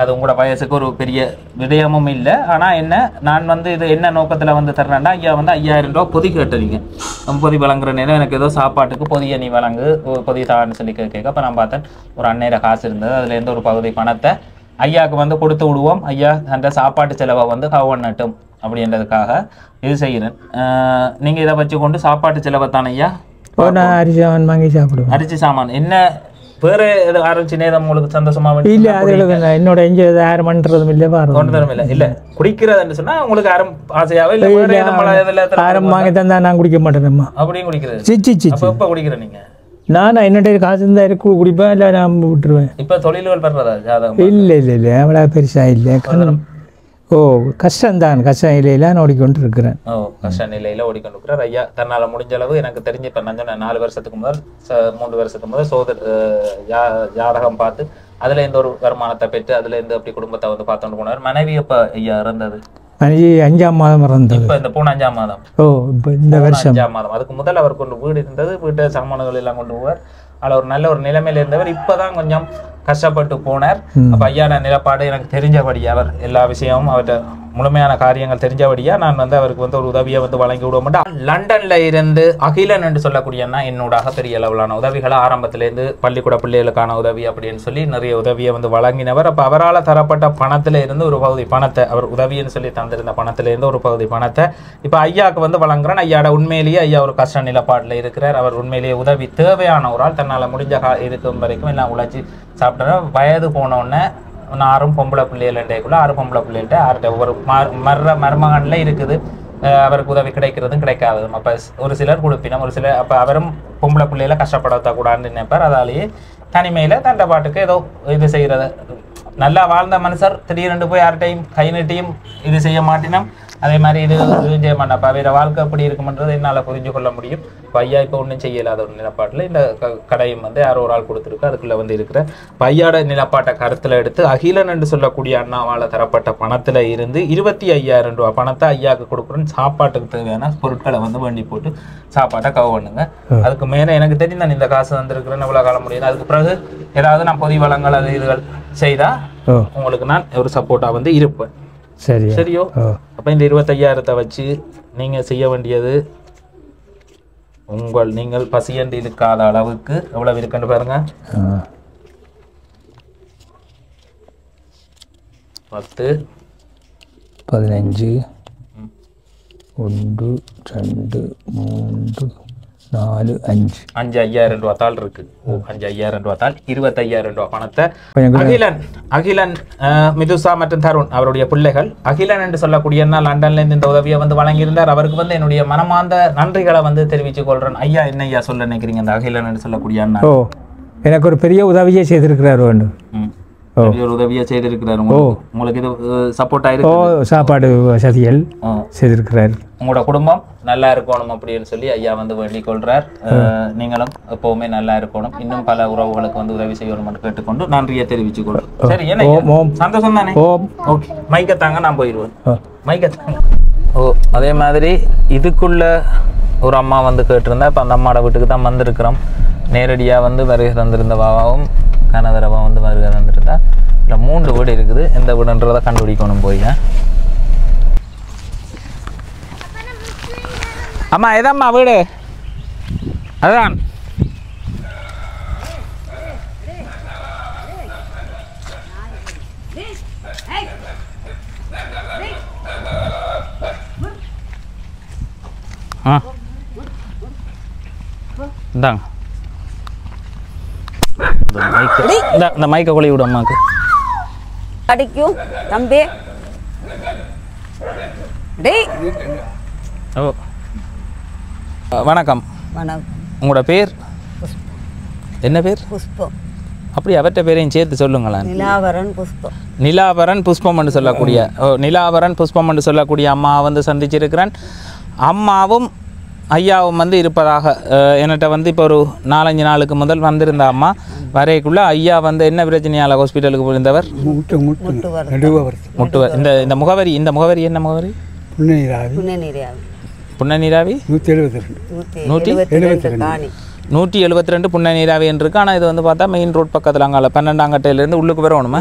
Speaker 1: அது உங்களோட வயசுக்கு ஒரு பெரிய விடயமும் இல்லை. ஆனால் என்ன நான் வந்து இது என்ன நோக்கத்தில் வந்து தர்றேன்னா ஐயா வந்து 5000 ரூபா பொதி கேட்டுறீங்க. பொதி வழங்குற நேரம் எனக்கு ஏதோ சாப்பாட்டுக்கு பொதியை நீ வழங்கு பொதி தான்னு சொல்லி கேட்க அப்போ நான் பார்த்தேன் ஒரு அன்னையில காசு இருந்தது. அதில் எந்த ஒரு பகுதி பணத்தை ஐயாவுக்கு வந்து கொடுத்து விடுவோம். ஐயா அந்த சாப்பாட்டு செலவை வந்து கவனட்டும் அப்படின்றதுக்காக இது செய்கிறேன். நீங்கள் இதை வச்சு கொண்டு சாப்பாட்டு செலவை தானே ஐயா?
Speaker 5: நான் அரிசி சாமான் வாங்கி சாப்பிடுவேன்.
Speaker 1: அரிசி சாமான் என்ன வேற எது ஆரம்பிச்சு நேரம் உங்களுக்கு சந்தோஷமா
Speaker 5: இல்ல? அது என்னோட எங்க யாரும் பண்றதும் இல்லை,
Speaker 1: கொண்டுதரும் இல்லை. இல்ல குடிக்கிறதுன்னு சொன்னா உங்களுக்கு யாரும் ஆசையாவே இல்லை?
Speaker 5: யாரும் வாங்கி தந்தா நான் குடிக்க மாட்டேன்மா.
Speaker 1: அப்படியும் குடிக்கிறது? அப்ப குடிக்கிற நீங்க?
Speaker 5: நான் என்னோட காசு இருந்தா குடிப்பேன், இல்லை நான் விட்டுருவேன்.
Speaker 1: இப்ப தொழில்கள் பண்றதா ஜாதகம்?
Speaker 5: இல்லை அவ்வளோ பெருசா இல்லை. கஷ்டம்தான், கஷ்ட நிலையில நான் ஓடிக்கொண்டு இருக்கிறேன்.
Speaker 1: கஷ்ட நிலையில ஓடிக்கொண்டு இருக்கிறார் ஐயா. தன்னால முடிஞ்ச அளவு எனக்கு தெரிஞ்சு இப்ப நான் சொன்னேன் 4 வருஷத்துக்கு முதல் 3 வருஷத்துக்கு முதல் ஜாதகம் பார்த்து அதுல எந்த ஒரு வருமானத்தை பெற்று அதுல இருந்து அப்படி குடும்பத்தை வந்து பார்த்துட்டு போனார். மனைவி அப்ப ஐயா இறந்தது
Speaker 5: 5ஆம் மாதம் இறந்தது.
Speaker 1: இப்ப இந்த போன 5ஆம் மாதம்?
Speaker 5: இப்ப இந்த வருஷம்
Speaker 1: 5ஆம் மாதம். அதுக்கு முதல் அவர் கொண்டு வீடு இருந்தது, வீட்டு சாமான்கள் எல்லாம் கொண்டு போவார். அதில் ஒரு நல்ல ஒரு நிலைமையில இருந்தவர். இப்பதான் கொஞ்சம் கஷ்டப்பட்டு போனார். அப்ப ஐயான நிலப்பாடு எனக்கு தெரிஞ்சபடியா அவர் எல்லா விஷயமும் அவர்கிட்ட முழுமையான காரியங்கள் தெரிஞ்சபடியா நான் வந்து அவருக்கு வந்து ஒரு உதவியை வந்து வழங்கி விட மாட்டேன். லண்டன்ல இருந்து அகிலன் என்று சொல்லக்கூடியன்னா என்னோட பெரிய அளவிலான உதவிகளை ஆரம்பத்திலேருந்து பள்ளிக்கூட பிள்ளைகளுக்கான உதவி அப்படின்னு சொல்லி நிறைய உதவியை வந்து வழங்கினவர். அப்போ அவரால் தரப்பட்ட பணத்துல இருந்து ஒரு பகுதி பணத்தை அவர் உதவின்னு சொல்லி தந்திருந்த பணத்துல இருந்து ஒரு பகுதி பணத்தை இப்போ ஐயாவுக்கு வந்து வழங்குறேன். ஐயாவோட உண்மையிலேயே ஐயா ஒரு கஷ்ட நிலப்பாட்டில் இருக்கிறார். அவர் உண்மையிலேயே உதவி தேவையான ஒரு ஆள். தன்னால் முடிஞ்ச இருக்கும் வரைக்கும் எல்லாம் உழைச்சி சாப்பிட்டோன்னா வயது போனோடனே 6 பொம்பளை பிள்ளைகள்டேக்குள்ள 6 பொம்பளை பிள்ளைகிட்ட 6 ஒரு மருமகனில் இருக்குது. அவருக்கு உதவி கிடைக்கிறதும் கிடைக்காததும். அப்போ ஒரு சிலர் கொடுப்பினோம், ஒரு சிலர் அப்போ அவரும் பொம்பளை பிள்ளையில கஷ்டப்படக்கூடாதுன்னு நினைப்பார். அதாலேயே தனிமையில் தண்டை பாட்டுக்கு ஏதோ இது செய்கிறது. நல்லா வாழ்ந்த மனுஷர் திடீரென்று போய் யார்கிட்டையும் கை நீட்டியும் இது செய்ய மாட்டினோம். அதே மாதிரி இது செய்ய மாட்டாப்பா வேற வாழ்க்கை எப்படி இருக்கும்ன்றது என்னால் புரிஞ்சு கொள்ள முடியும். ஐயா இப்போ ஒன்றும் செய்யலாத ஒரு நிலப்பாட்டில் இந்த கடையும் வந்து யாரோ ஒரு ஆள் கொடுத்துருக்கு. அதுக்குள்ளே வந்து இருக்கிற ஐயாவோட நிலப்பாட்டை கருத்தில் எடுத்து அகிலன் என்று சொல்லக்கூடிய அண்ணாவால் தரப்பட்ட பணத்தில் இருந்து 25,000 ரூபா பணத்தை ஐயாவுக்கு கொடுக்குறேன்னு சாப்பாட்டுக்கு தேவையான பொருட்களை வந்து வண்டி போட்டு சாப்பாட்டை கவ பண்ணுங்க. அதுக்கு மேலே எனக்கு தெரியும் நான் இந்த காசு வந்திருக்கிறேன்னு எவ்வளோ காலம் முடியும். அதுக்கு பிறகு ஏதாவது நான் பொதி வளங்கள் அது இதுகள் செய்தால் உங்களுக்கு நான் ஒரு சப்போர்ட்டாக வந்து இருப்பேன். சரியோ? அப்போ இந்த 25,000 வச்சு நீங்கள் செய்ய வேண்டியது நீங்கள் பசியண்டு இருக்காத அளவுக்கு எவ்வளவு இருக்குன்னு பாருங்க. 10 15 1 2 3 4 5 5,000 ரூபா தாள் இருக்கு. 5,000 ரூபா தாள் 25,000 ரூபா பணத்தை அகிலன் மிதுசா மற்றும் தருண் அவருடைய பிள்ளைகள் அகிலன் என்று சொல்லக்கூடிய லண்டன்ல இருந்து இந்த உதவியை வந்து வழங்கியிருந்தார். அவருக்கு வந்து என்னுடைய மனமார்ந்த நன்றிகளை வந்து தெரிவித்துக் கொள்றேன். ஐயா என்ன ஐயா சொல்ல நினைக்கிறீங்க இந்த அகிலன் என்று சொல்லக்கூடிய அண்ணா?
Speaker 5: எனக்கு ஒரு பெரிய உதவியை செய்திருக்கிறார்.
Speaker 1: ஒரு உதவியை செய்திருக்கிறார். உங்களுக்கு இது சப்போர்ட் ஆயிருக்கு.
Speaker 5: சாப்பாடு வசதிகள் செய்திருக்கிறார்.
Speaker 1: உங்களோட குடும்பம் நல்லா இருக்கணும் அப்படின்னு சொல்லி ஐயா வந்து வேண்டிக் கொள்றார். நீங்களும் எப்பவுமே நல்லா இருக்கணும். இன்னும் பல உறவுகளுக்கு வந்து உதவி செய்யணும் கேட்டுக்கொண்டு நன்றியை தெரிவித்துக் கொள்றோம். சரி, என்ன சந்தோஷம் தானே? ஓகே, மைக்கத்தாங்க நான் போயிடுவேன். மைக்கத்தாங்க. அதே மாதிரி இதுக்குள்ள ஒரு அம்மா வந்து கேட்டிருந்தா இப்போ அந்த அம்மாவோட வீட்டுக்கு தான் வந்திருக்கிறோம். நேரடியாக வந்து வருகை தந்திருந்த பாபாவும் கனதரவா வந்து வருகை தந்துருந்தா. இல்லை 3 வீடு இருக்குது. எந்த வீடுன்றதை கண்டுபிடிக்கணும் போய். அம்மா எதாம்மா வீடு? அதான் இந்தாங்க இந்த மைக்கை கொளி விடும் அம்மாவுக்கு.
Speaker 6: அடிக்கும் தம்பி.
Speaker 1: ஓ வணக்கம்.
Speaker 6: வணக்கம்.
Speaker 1: உங்களோட பேர் என்ன பேர்?
Speaker 6: புஷ்பம்.
Speaker 1: அப்படி அவற்ற பேரையும் சேர்த்து சொல்லுங்களேன்.
Speaker 6: நிலாவரன் புஷ்பம்.
Speaker 1: நிலாவரன் புஷ்பம் என்று சொல்லக்கூடிய நிலாவரன் புஷ்பம் என்று சொல்லக்கூடிய அம்மாவை வந்து சந்திச்சிருக்கிறேன். அம்மாவும் ஐயாவும் வந்து இருப்பதாக என்கிட்ட வந்து இப்போ ஒரு 4-5 நாளுக்கு முதல் வந்திருந்த அம்மா வரைக்குள்ள ஐயா வந்து என்ன பிரச்சனையால் ஹாஸ்பிட்டலுக்கு போயிருந்தவர்? முட்டுவர். இந்த முகவரி என்ன முகவரி? புன்னநீராவி 172 புன்னநீராவி என்று இருக்கு. ஆனால் இது வந்து பார்த்தா மெயின் ரோட் பக்கத்தில் அங்கால 12ஆம் கட்டையிலேருந்து உள்ளுக்கு வர வேணுமா?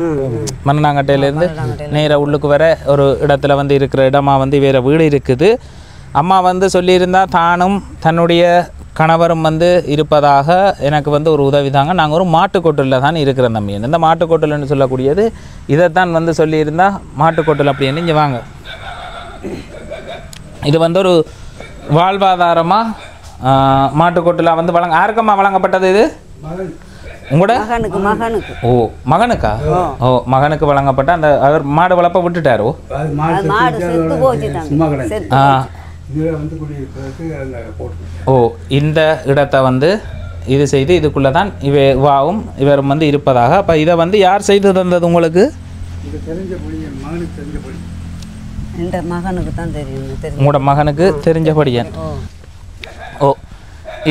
Speaker 1: 12ஆம் கட்டையிலேருந்து நேராக உள்ளுக்கு வர ஒரு இடத்துல வந்து இருக்கிற இடமா வந்து வேறு வீடு இருக்குது. அம்மா வந்து சொல்லியிருந்தா தானும் தன்னுடைய கணவரும் வந்து இருப்பதாக எனக்கு வந்து ஒரு உதவி தாங்க. நாங்கள் ஒரு மாட்டுக்கொட்டில் தான் இருக்கிறோம் தம்பி. இந்த மாட்டுக்கொட்டில்னு சொல்லக்கூடியது இதைத்தான் வந்து சொல்லியிருந்தா மாட்டுக்கொட்டில் அப்படின்னு இங்கே வாங்க. இது வந்து ஒரு வாழ்வாதாரமாக மாட்டுக்கொட்டில் வந்து யாருக்கம்மா வழங்கப்பட்டது? இது உங்களோட மகனுக்கு. ஓ மகனுக்கா? ஓ மகனுக்கு வழங்கப்பட்ட அந்த அவர் மாடு வளர்ப்ப விட்டுட்டாரோ? ஓ இந்த இடத்தை வந்து இது செய்து இதுக்குள்ளே தான் இவாவும் இவரும் வந்து இருப்பதாக. அப்போ இதை வந்து யார் செய்து தந்தது உங்களுக்கு?
Speaker 6: மகனுக்கு தான் தெரியும்.
Speaker 1: உங்களோட மகனுக்கு தெரிஞ்சபடியன். ஓ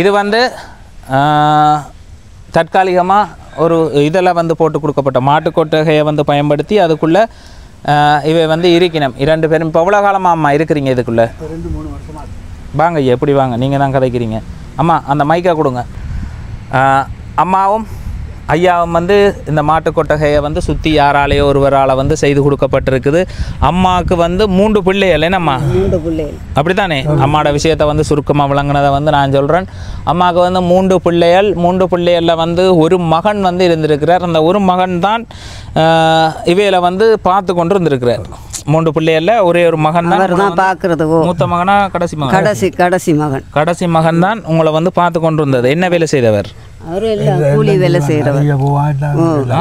Speaker 1: இது வந்து தற்காலிகமாக ஒரு இதில் வந்து போட்டு கொடுக்கப்பட்ட மாட்டுக்கொட்டகையை வந்து பயன்படுத்தி அதுக்குள்ளே இவை வந்து இருக்கணும். 2 பேரும் இப்போ எவ்வளோ காலமாக அம்மா இருக்கிறீங்க இதுக்குள்ளே? 2-3 வருஷமாக. வாங்க ஐயா, எப்படி வாங்க, நீங்கள் தான் கதைக்கிறீங்க. அம்மா அந்த மைக்கை கொடுங்க. அம்மாவும் ஐயாவும் வந்து இந்த மாட்டுக்கொட்டகையை வந்து சுற்றி யாராலேயோ ஒருவரால் வந்து செய்து கொடுக்கப்பட்டிருக்குது. அம்மாவுக்கு வந்து 3 பிள்ளைகள். என்னம்மா?
Speaker 6: 3 பிள்ளைகள்.
Speaker 1: அப்படித்தானே? அம்மாவோட விஷயத்தை வந்து சுருக்கமாக விளங்கினதை வந்து நான் சொல்கிறேன். அம்மாவுக்கு வந்து 3 பிள்ளைகள். 3 பிள்ளைகளில் வந்து ஒரு மகன் வந்து இருந்திருக்கிறார். அந்த ஒரு மகன் தான் இவையில வந்து பார்த்து கொண்டு இருந்திருக்கிறார். 3 பிள்ளைகளில் ஒரே ஒரு மகன் தான் பார்க்கறது. மூத்த மகனா கடைசி மகன்? கடைசி மகன் தான் உங்களை வந்து பார்த்து கொண்டு இருந்தது. என்ன வேலை செய்தவர்?
Speaker 6: அவரு எல்லாம் கூலி வேலை செய்கிறவர்.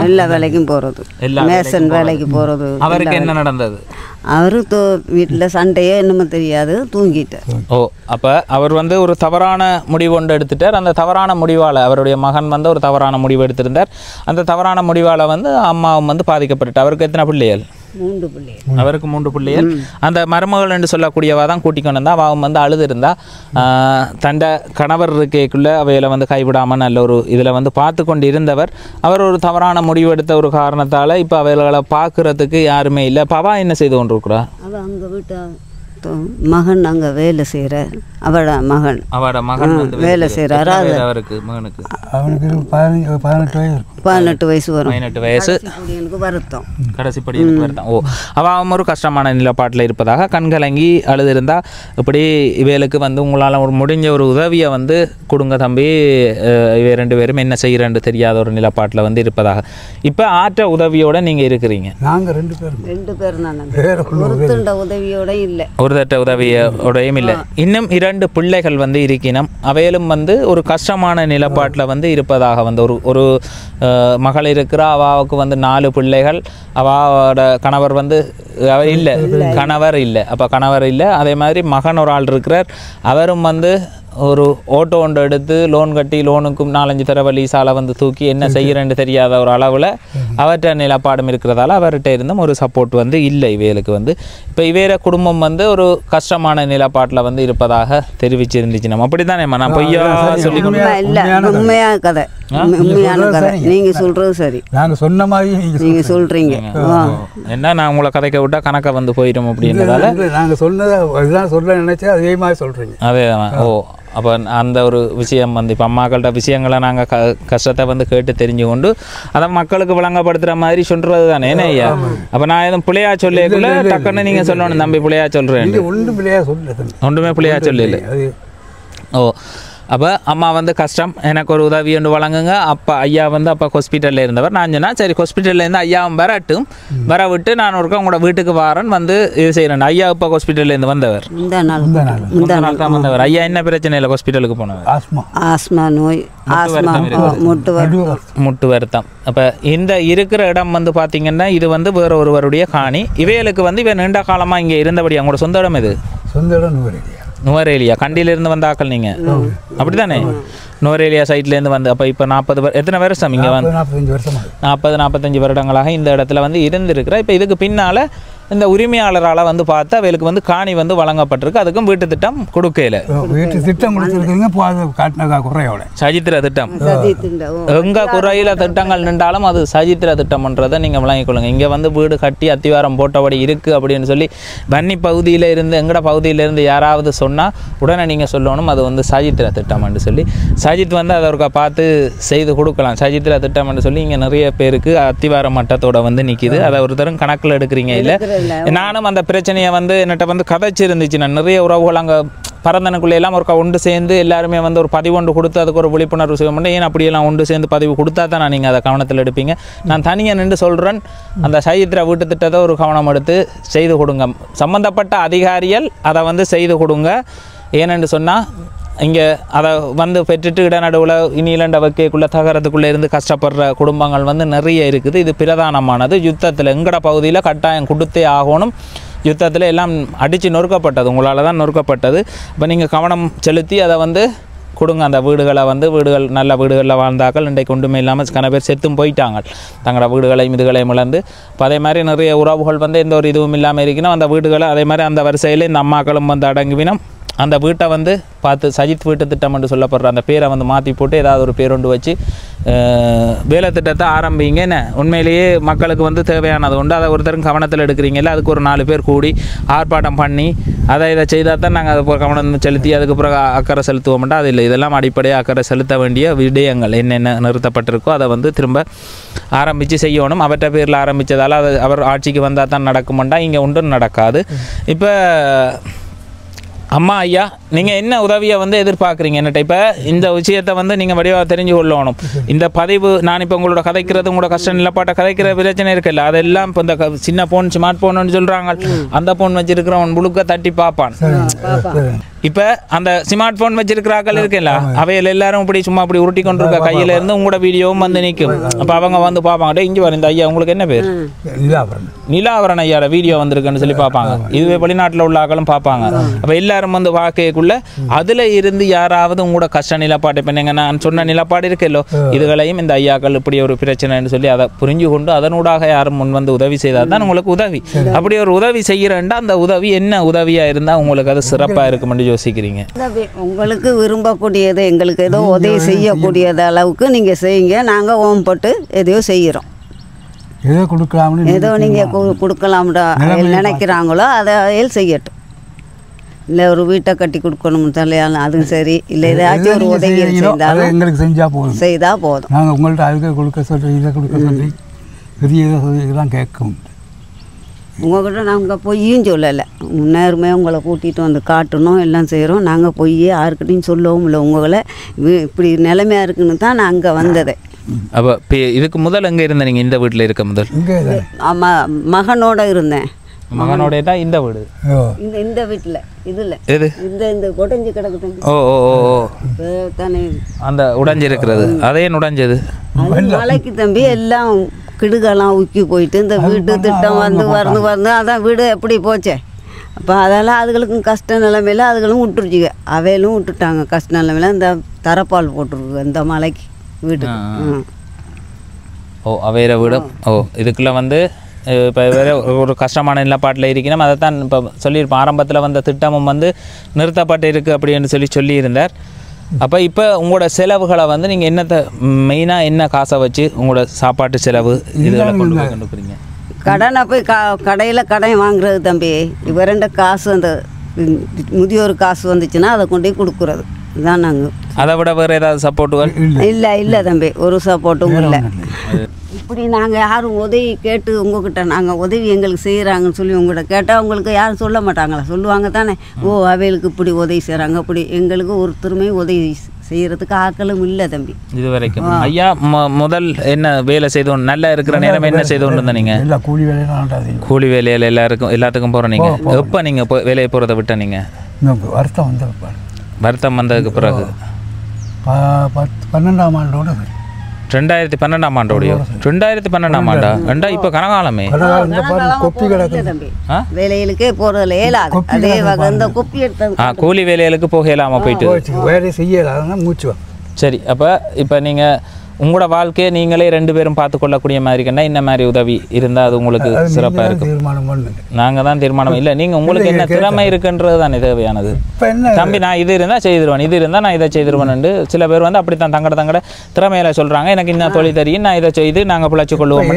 Speaker 6: எல்லா வேலைக்கும் போகிறது, மேசன் வேலைக்கு போகிறது.
Speaker 1: அவருக்கு என்ன நடந்தது?
Speaker 6: அவரு வீட்டில் சண்டையோ என்னமோ தெரியாது, தூங்கிட்டார்.
Speaker 1: ஓ அப்போ அவர் வந்து ஒரு தவறான முடிவு ஒன்று எடுத்துட்டார். அந்த தவறான முடிவால் அவருடைய மகன் வந்து ஒரு தவறான முடிவு எடுத்திருந்தார். அந்த தவறான முடிவால் வந்து அம்மாவும் வந்து பாதிக்கப்பட்டுட்டார். அவருக்கு எத்தனை பிள்ளைகள்? அவருக்கு 3 பிள்ளைகள். அந்த மருமகள் என்று சொல்லக்கூடியவா தான் கூட்டிக்கொண்டு வந்தா. அவன் வந்து அழுது இருந்தா தண்ட கணவர் இருக்கைக்குள்ள அவையில வந்து கைவிடாம நல்ல ஒரு இதில் வந்து பார்த்து கொண்டு இருந்தவர். அவர் ஒரு தவறான முடிவு எடுத்த ஒரு காரணத்தால் இப்போ அவைகளை பார்க்கறதுக்கு யாருமே இல்லை. இப்போ அவள் என்ன செய்து கொண்டு இருக்கிறா?
Speaker 6: அங்கே வீட்டை மகன் அங்கே வேலை செய்கிற அவட மகன் வேலை செய்கிறாரு.
Speaker 1: அவருக்கு மகனுக்கு
Speaker 5: அவனுக்கு
Speaker 6: 18 வயசு வரும்.
Speaker 1: 18 வயசு
Speaker 6: எனக்கு வருத்தம்,
Speaker 1: கடைசி படி எனக்கு வருத்தம். அவன் ஒரு கஷ்டமான நிலப்பாட்டில் இருப்பதாக கண்கலங்கி அழுதிருந்தா இப்படி இவைகளுக்கு வந்து உங்களால் ஒரு முடிஞ்ச ஒரு உதவியை வந்து கொடுங்க தம்பி, இவை 2 பேரும் என்ன செய்கிறேன்னு தெரியாத ஒரு நிலப்பாட்டில் வந்து இருப்பதாக. இப்போ ஆற்ற உதவியோட நீங்கள் இருக்கிறீங்க.
Speaker 5: நாங்கள்
Speaker 6: 2 பேர் ஒருத்தண்ட உதவியோட இல்லை,
Speaker 1: ஒருத்தட்ட உதவியோடையும் இல்லை. இன்னும் 2 பிள்ளைகள் வந்து இருக்கணும். அவையிலும் வந்து ஒரு கஷ்டமான நிலப்பாட்டில் வந்து இருப்பதாக வந்து ஒரு மகள் இருக்கிறா. அவாவுக்கு வந்து 4 பிள்ளைகள். அவாவோட கணவர் வந்து கணவர் இல்லை. அப்போ கணவர் இல்லை. அதே மாதிரி மகன் ஒரு ஆள் இருக்கிறார். அவரும் வந்து ஒரு ஓட்டோ ஒன்று எடுத்து லோன் கட்டி லோனுக்கும் 4-5 தடவை லீஸால் வந்து தூக்கி என்ன செய்கிறேன்னு தெரியாத ஒரு அளவில் அவர்கிட்ட நிலப்பாடும் இருக்கிறதால அவர்கிட்ட இருந்தும் ஒரு சப்போர்ட் வந்து இல்லை இவைகளுக்கு வந்து. இப்போ இவைய குடும்பம் வந்து ஒரு கஷ்டமான நிலப்பாட்டில் வந்து இருப்பதாக தெரிவிச்சிருந்துச்சு. நம்ம அப்படி தானே நான் பொய்யா சொல்லி
Speaker 6: உண்மையான கதை, உண்மையான கதை. நீங்கள் சொல்கிறது சரி, நாங்கள் சொன்ன மாதிரி நீங்கள் சொல்கிறீங்க.
Speaker 1: என்ன நான் உங்களை கதைக்க விட்டால் கணக்கை வந்து போயிடும் அப்படின்றதால
Speaker 5: நாங்கள் சொன்னதை அதுதான் சொல்ல நினைச்சா அதே மாதிரி சொல்கிறீங்க.
Speaker 1: அதே அப்போ அந்த ஒரு விஷயம் வந்து இப்போ அம்மாக்கள்கிட்ட விஷயங்களை நாங்கள் கஷ்டத்தை வந்து கேட்டு தெரிஞ்சு கொண்டு அதை மக்களுக்கு விளங்கப்படுத்துகிற மாதிரி சொல்கிறது தானே. ஏன்னா ஐயா அப்போ நான் எதுவும் பிள்ளையா சொல்லக்குள்ள டக்குன்னு நீங்கள் சொல்லணும் தம்பி பிள்ளையா சொல்கிறேன். ஒன்றுமே பிள்ளையா சொல்லல. அப்போ அம்மா வந்து கஷ்டம், எனக்கு ஒரு உதவி ஒன்று வழங்குங்க. அப்போ ஐயா வந்து அப்போ ஹாஸ்பிட்டலில் இருந்தவர். நான் சொன்னால் சரி ஹாஸ்பிட்டல்லேருந்து ஐயாவும் வரட்டும், வர விட்டு நான் ஒருக்கா உங்களோட வீட்டுக்கு வரேன் வந்து இது செய்கிறேன். ஐயா இப்போ ஹாஸ்பிட்டல்லேருந்து வந்தவர் நாள் தான் வந்தவர். ஐயா என்ன பிரச்சனையில் ஹாஸ்பிட்டலுக்கு போனவர்?
Speaker 6: ஆஸ்மா நோய்,
Speaker 1: முட்டு வருத்தம். அப்போ இந்த இருக்கிற இடம் வந்து பார்த்தீங்கன்னா இது வந்து வேற ஒருவருடைய காணி. இவைகளுக்கு வந்து இவன் நீண்ட காலமாக இங்கே இருந்தபடி அவங்களோட சொந்த இடம் இது
Speaker 5: சொந்த இடம்
Speaker 1: நுவரேலியா. கண்டியிலிருந்து வந்த ஆக்கள் நீங்கள் அப்படி தானே? நுவரேலியா சைட்லேருந்து வந்து அப்போ இப்போ 40 எத்தனை வருஷம் இங்கே வந்து 40-45 வருடங்களாக இந்த இடத்துல வந்து இருந்திருக்கிற. இப்போ இதுக்கு பின்னால் இந்த உரிமையாளரால் வந்து பார்த்தா அவளுக்கு வந்து காணி வந்து வழங்கப்பட்டிருக்கு. அதுக்கும் வீட்டு திட்டம் கொடுக்கல.
Speaker 5: வீட்டு திட்டம் கொடுத்துருக்குங்க
Speaker 1: சஜித்திர திட்டம். எங்கள் குறையில் திட்டங்கள் நின்றாலும் அது சஜித்திர திட்டம்ன்றதை நீங்கள் விளங்கிக் கொள்ளுங்க. இங்கே வந்து வீடு கட்டி அத்திவாரம் போட்டபடி இருக்குது அப்படின்னு சொல்லி வன்னி பகுதியில் இருந்து எங்கட பகுதியிலேருந்து யாராவது சொன்னால் உடனே நீங்கள் சொல்லணும் அது வந்து சஜித்திர திட்டம்னு சொல்லி. சஜித் வந்து அதை ஒருக்கா பார்த்து செய்து கொடுக்கலாம். சஜித்திர திட்டம்னு சொல்லி இங்கே நிறைய பேருக்கு அத்திவார மட்டத்தோட வந்து நிற்கிது. அதை ஒருத்தரும் கணக்கில் எடுக்கிறீங்க இல்லை. நானும் அந்த பிரச்சனையை வந்து என்கிட்ட வந்து கதைச்சிருந்துச்சு. நான் நிறைய உறவுகள் அங்கே பரந்தனுக்குள்ளேயெல்லாம் ஒரு ஒன்று சேர்ந்து எல்லாருமே வந்து ஒரு பதிவு ஒன்று கொடுத்து அதுக்கு ஒரு விழிப்புணர்வு செய்ய முடியும். ஏன் அப்படியெல்லாம் ஒன்று சேர்ந்து பதிவு கொடுத்தா தான் நீங்கள் அதை கவனத்தில் எடுப்பீங்க. நான் தனியாக நின்று சொல்கிறேன், அந்த சைத்திர வீட்டு திட்டத்தை ஒரு கவனம் எடுத்து செய்து கொடுங்க. சம்மந்தப்பட்ட அதிகாரிகள் அதை வந்து செய்து கொடுங்க. ஏனென்று சொன்னால் இங்கே அதை வந்து பெற்றுட்டு இடநடுவில் இனியிலண்ட வைக்கக்குள்ளே தகரத்துக்குள்ளே இருந்து கஷ்டப்படுற குடும்பங்கள் வந்து நிறைய இருக்குது. இது பிரதானமானது. யுத்தத்தில் எங்கட பகுதியில் கட்டாயம் கொடுத்தே ஆகணும். யுத்தத்தில் எல்லாம் அடித்து நொறுக்கப்பட்டது, உங்களால் தான் நொறுக்கப்பட்டது. இப்போ நீங்கள் கவனம் செலுத்தி அதை வந்து கொடுங்க. அந்த வீடுகளை வந்து வீடுகள் நல்ல வீடுகளில் வாழ்ந்தாக்கள் இன்றைக்கு ஒன்றுமே இல்லாமல் கன பேர் செத்தும் போயிட்டாங்க, தங்களோட வீடுகளையும் இதுகளையும் இழந்து. இப்போ அதே மாதிரி நிறைய உறவுகள் வந்து எந்த ஒரு இதுவும் இல்லாமல் இருக்கணும். அந்த வீடுகளை அதே மாதிரி அந்த வரிசையில் இந்த அம்மாக்களும் வந்து அடங்குவினம். அந்த வீட்டை வந்து பார்த்து சஜித் வீட்டு திட்டம் என்று சொல்லப்படுற அந்த பேரை வந்து மாற்றி போட்டு ஏதாவது ஒரு பேரொண்டு வச்சு வேலை திட்டத்தை ஆரம்பிங்க. என்ன உண்மையிலேயே மக்களுக்கு வந்து தேவையானது உண்டு. அதை ஒருத்தரும் கவனத்தில் எடுக்கிறீங்கல்ல, அதுக்கு ஒரு 4 பேர் கூடி ஆர்ப்பாட்டம் பண்ணி அதை இதை செய்தால் தான் நாங்கள் அதை கவனம் செலுத்தி அதுக்கு பிறகு அக்கறை செலுத்துவோம் மாட்டோம். அது இல்லை, இதெல்லாம் அடிப்படையாக அக்கறை செலுத்த வேண்டிய விடயங்கள் என்னென்ன நிறுத்தப்பட்டிருக்கோ அதை வந்து திரும்ப ஆரம்பித்து செய்யணும். அவற்றை பேரில் ஆரம்பித்ததால் அது அவர் ஆட்சிக்கு வந்தால் தான் நடக்குமாண்டா, இங்கே ஒன்றும் நடக்காது. இப்போ அம்மா ஐயா நீங்கள் என்ன உதவியை வந்து எதிர்பார்க்குறீங்க என்னட்ட? இப்போ இந்த விஷயத்தை வந்து நீங்கள் வடிவாக தெரிஞ்சு கொள்ளணும். இந்த பதிவு நான் இப்போ உங்களோட கதைக்கிறது உங்களோட கஷ்ட நிலப்பாட்டை கதைக்கிற பிரச்சனை இருக்குல்ல, அதெல்லாம் இப்போ இந்த சின்ன ஃபோன் ஸ்மார்ட் ஃபோன்னு சொல்கிறாங்க, அந்த ஃபோன் வச்சுருக்கிறவன் முழுக்க தட்டி பார்ப்பான்.
Speaker 2: இப்போ அந்த ஸ்மார்ட் ஃபோன் வச்சிருக்கிறாக்கள் இருக்குல்ல அவையில் எல்லாரும் இப்படி சும்மா அப்படி உருட்டி கொண்டு இருக்க கையில இருந்து உங்களோட வீடியோவும் வந்து நிற்கும். அப்போ அவங்க வந்து பார்ப்பாங்க, இங்கே வர இந்த ஐயா உங்களுக்கு என்ன பேர்? நிலாவரன் ஐயாவோட வீடியோ வந்திருக்குன்னு சொல்லி பார்ப்பாங்க. இதுவே வெளிநாட்டில் உள்ள ஆக்களும் பார்ப்பாங்க. அப்போ எல்லாரும் வந்து பார்க்கக்குள்ள அதில் இருந்து யாராவது உங்களோட கஷ்ட நிலப்பாடு, இப்போ நீங்கள் நான் சொன்ன நிலப்பாடு இருக்குல்லோ, இதுகளையும் இந்த ஐயாக்கள் இப்படி ஒரு பிரச்சனைன்னு சொல்லி அதை புரிஞ்சு கொண்டு அதனூடாக யாரும் முன் வந்து உதவி செய்தால் தான் உங்களுக்கு உதவி. அப்படி ஒரு உதவி செய்கிறேன்டா அந்த உதவி என்ன உதவியாக இருந்தால் உங்களுக்கு அது சிறப்பாக இருக்குமென்று யோசிக்கிறீங்க.
Speaker 6: உங்களுக்கு விரும்பக்கூடியது எங்களுக்கு ஏதோ உதவி செய்யக்கூடியது அளவுக்கு நீங்கள் செய்யுங்க. நாங்கள் ஓம்பட்டு எதையோ செய்கிறோம்.
Speaker 5: ஏதோ கொடுக்கலாம்,
Speaker 6: ஏதோ நீங்கள் கொடுக்கலாம்டா நினைக்கிறாங்களோ அதை செய்யட்டும். இல்லை ஒரு வீட்டை கட்டி கொடுக்கணும் தலையாலும் அதுவும் சரி, இல்லை ஏதாச்சும் ஒரு உதவி செய்தாலும்
Speaker 5: எங்களுக்கு செய்தால் போதும். நாங்கள் உங்கள்கிட்ட அதுக்கு கொடுக்க சொல்லி இதை கொடுக்க சொல்லி பெரிய இதெல்லாம் கேட்கும்.
Speaker 6: உங்கள்கிட்ட நாங்கள் பொய்யும் சொல்லலை, நேர்மே உங்களை கூட்டிகிட்டு வந்து காட்டணும், எல்லாம் செய்கிறோம். நாங்கள் பொய் யாருக்கிட்டையும் சொல்லவும் இல்லை. உங்களை இப்படி நிலைமையாக இருக்குன்னு தான் நான் அங்கே வந்ததே.
Speaker 2: அப்போ இதுக்கு முதல் எங்கே இருந்தேன்? நீங்கள் இந்த வீட்டில் இருக்க முதல்?
Speaker 6: ஆமாம், மகனோடு இருந்தேன்.
Speaker 2: மகனோட தான் இந்த வீடு.
Speaker 6: இந்த வீட்டில் இதில்
Speaker 2: எது
Speaker 6: இந்த உடைஞ்சு கிடக்கு.
Speaker 2: ஓ ஓ ஓ
Speaker 6: தானே
Speaker 2: அந்த உடைஞ்சு இருக்கிறது. அதே உடைஞ்சது
Speaker 6: மலைக்கு தம்பி எல்லாம் கிடுகெல்லாம் உக்கி போயிட்டு இந்த வீட்டு திட்டம் வந்து அதான் வீடு எப்படி போச்சே. அப்போ அதெல்லாம் அதுகளுக்கும் கஷ்ட நிலைமையில் அதுகளும் விட்டுருச்சுங்க. அவையிலும் விட்டுட்டாங்க கஷ்ட நிலைமையில். இந்த தரப்பால் போட்டுருக்கு இந்த மலைக்கு வீடு.
Speaker 2: ஓ அவையிற வீடு. ஓ இதுக்குள்ளே வந்து இப்போ வேறு ஒரு கஷ்டமான நிலப்பாட்டில் இருக்கணும். அதை தான் இப்போ சொல்லியிருப்போம். ஆரம்பத்தில் வந்த திட்டமும் வந்து நிறுத்தப்பட்டு இருக்குது அப்படின்னு சொல்லியிருந்தார். அப்போ இப்போ உங்களோட செலவுகளை வந்து நீங்கள் என்னத்தை மெயினாக என்ன காசை வச்சு உங்களோட சாப்பாட்டு செலவு இதுகளை கொண்டு போய் கொண்டுக்கிறீங்க?
Speaker 6: கடனை போய் கடையில் கடன் வாங்குறது தம்பி. இவரெண்ட காசு அந்த முதியோர் காசு வந்துச்சுன்னா அதை கொண்டு போய் கொடுக்குறது இதுதான். நாங்கள்
Speaker 2: அதை விட வேறு ஏதாவது சப்போர்ட்டுகள்?
Speaker 6: இல்லை தம்பி, ஒரு சப்போர்ட்டும் இல்லை. இப்படி நாங்கள் யாரும் உதவி கேட்டு உங்ககிட்ட நாங்கள் உதவி எங்களுக்கு செய்கிறாங்கன்னு சொல்லி உங்கள்கிட்ட கேட்டால் உங்களுக்கு யாரும் சொல்ல மாட்டாங்களா? சொல்லுவாங்க தானே. ஓ அவைகளுக்கு இப்படி உதவி செய்கிறாங்க, அப்படி எங்களுக்கு ஒருத்தருமே உதவி செய்கிறதுக்கு ஆக்களும் இல்லை தம்பி
Speaker 2: இது வரைக்கும். ஐயா முதல் என்ன வேலை செய்தோம்? நல்லா இருக்கிற நேரம் என்ன செய்தோன்னு இருந்தா நீங்கள்?
Speaker 5: கூலி வேலையில்
Speaker 2: கூலி வேலையில் எல்லாத்துக்கும் போகிறோம். நீங்கள் எப்போ நீங்கள் வேலையை போகிறத விட்ட? நீங்கள் வருத்தம் வந்ததுக்கு பிறகு
Speaker 5: 12ஆம் ஆண்டோட
Speaker 2: 2012ஆம் ஆண்டோடையோ? 2012ஆம் ஆண்டா? ரெண்டா இப்போ கனகாலமே.
Speaker 6: வேலைகளுக்கே போறதுல ஏலாது. அதே வகை இந்த குப்பி எடுத்து
Speaker 2: கூலி வேலைகளுக்கு போகலாமா போயிட்டு
Speaker 5: வேலை செய்யலாம் மூச்சு.
Speaker 2: சரி, அப்போ இப்போ நீங்கள் உங்களோட வாழ்க்கையை நீங்களே 2 பேரும் பார்த்து கொள்ளக்கூடிய மாதிரிக்கன்னா இந்த மாதிரி உதவி இருந்தால் அது உங்களுக்கு சிறப்பாக இருக்கும். நாங்கள் தான் தீர்மானம் இல்லை. நீங்கள் உங்களுக்கு என்ன திறமை இருக்குன்றது தானே தேவையானது. தம்பி நான் இது இருந்தால் செய்திருவேன், இது இருந்தால் நான் இதை செய்திருவேன். சில பேர் வந்து அப்படி தான் தங்கட திறமையில சொல்கிறாங்க. எனக்கு இன்னும் தொழில் தெரியும், நான் இதை செய்து நாங்கள் பிழைச்சி கொள்வோம்.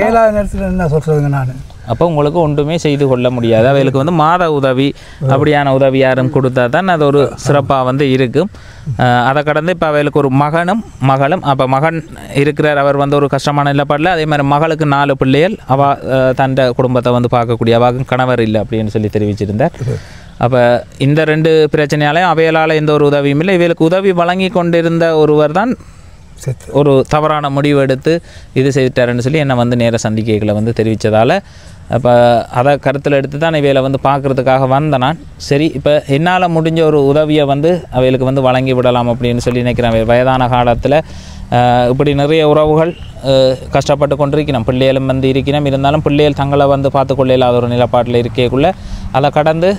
Speaker 5: என்ன சொல்கிறதுங்க நான்?
Speaker 2: அப்போ உங்களுக்கு ஒன்றுமே செய்து கொள்ள முடியாது. அவைகளுக்கு வந்து மாத உதவி அப்படியான உதவி யாரும் கொடுத்தா தான் அது ஒரு சிறப்பாக வந்து இருக்கும். அதை கடந்து இப்போ அவைகளுக்கு ஒரு மகளும் அப்போ மகன் இருக்கிறார். அவர் வந்து ஒரு கஷ்டமான நிலப்பாடில். அதே மாதிரி மகளுக்கு 4 பிள்ளைகள். தன் குடும்பத்தை வந்து பார்க்கக்கூடிய அவாக்கும் கணவர் இல்லை அப்படின்னு சொல்லி தெரிவிச்சிருந்தார். அப்போ இந்த 2 பிரச்சனையாலையும் அவைகளால் எந்த ஒரு உதவியும் இல்லை. இவைகளுக்கு உதவி வழங்கி கொண்டிருந்த ஒருவர் தான் ஒரு தவறான முடிவு எடுத்து இது செய்துட்டாருன்னு சொல்லி என்னை வந்து நேர சந்திக்கைகளை வந்து தெரிவித்ததால் அப்போ அதை கருத்தில் எடுத்து தான் இவையில் வந்து பார்க்குறதுக்காக வந்தேன் நான். சரி, இப்போ என்னால் முடிஞ்ச ஒரு உதவியை வந்து அவைகளுக்கு வந்து வழங்கி விடலாம் அப்படின்னு சொல்லி நினைக்கிறேன். வயதான காலத்தில் இப்படி நிறைய உறவுகள் கஷ்டப்பட்டு கொண்டிருக்கணும். பிள்ளைகளும் வந்து இருக்கணும். இருந்தாலும் பிள்ளைகள் தங்களை வந்து பார்த்துக்கொள்ள இல்லாத ஒரு நிலப்பாட்டில் இருக்கக்குள்ளே அதை கடந்து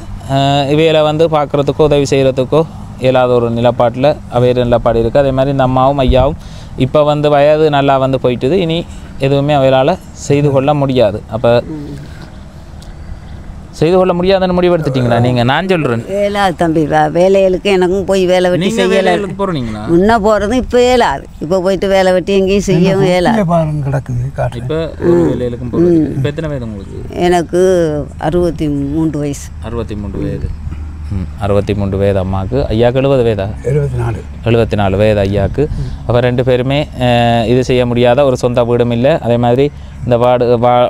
Speaker 2: இவையில் வந்து பார்க்குறதுக்கோ உதவி செய்கிறதுக்கோ இயலாத ஒரு நிலப்பாட்டில் அவையிற நிலப்பாடு இருக்குது. அதே மாதிரி இந்த அம்மாவும் ஐயாவும் இப்போ வந்து வயது நல்லா வந்து போயிட்டுது. இனி எதுவுமே அவைகளால் செய்து கொள்ள முடியாது. அப்போ செய்து கொள்ள முடியாதுன்னு முடிவெடுத்துட்டீங்களா நீங்கள்? நான் சொல்கிறேன்
Speaker 6: ஏலாது தம்பி. வேலைகளுக்கு எனக்கும் போய் வேலை வெட்டி செய்யலை.
Speaker 2: போகிறீங்களா?
Speaker 6: முன்ன போகிறது இப்போ ஏலாது. இப்போ போயிட்டு வேலை வெட்டி எங்கேயும் செய்யவும் ஏலாது.
Speaker 2: இப்போ வேலைகளுக்கும் இப்போ எத்தனை வயது உங்களுக்கு?
Speaker 6: எனக்கு 63 வயசு.
Speaker 2: 63 வயது. 63 வயது அம்மாவுக்கு. ஐயாவுக்கு 70 வயதா? 74 வயது ஐயாவுக்கு. அப்போ 2 பேருமே இது செய்ய முடியாத ஒரு சொந்த வீடும் இல்லை. அதே மாதிரி இந்த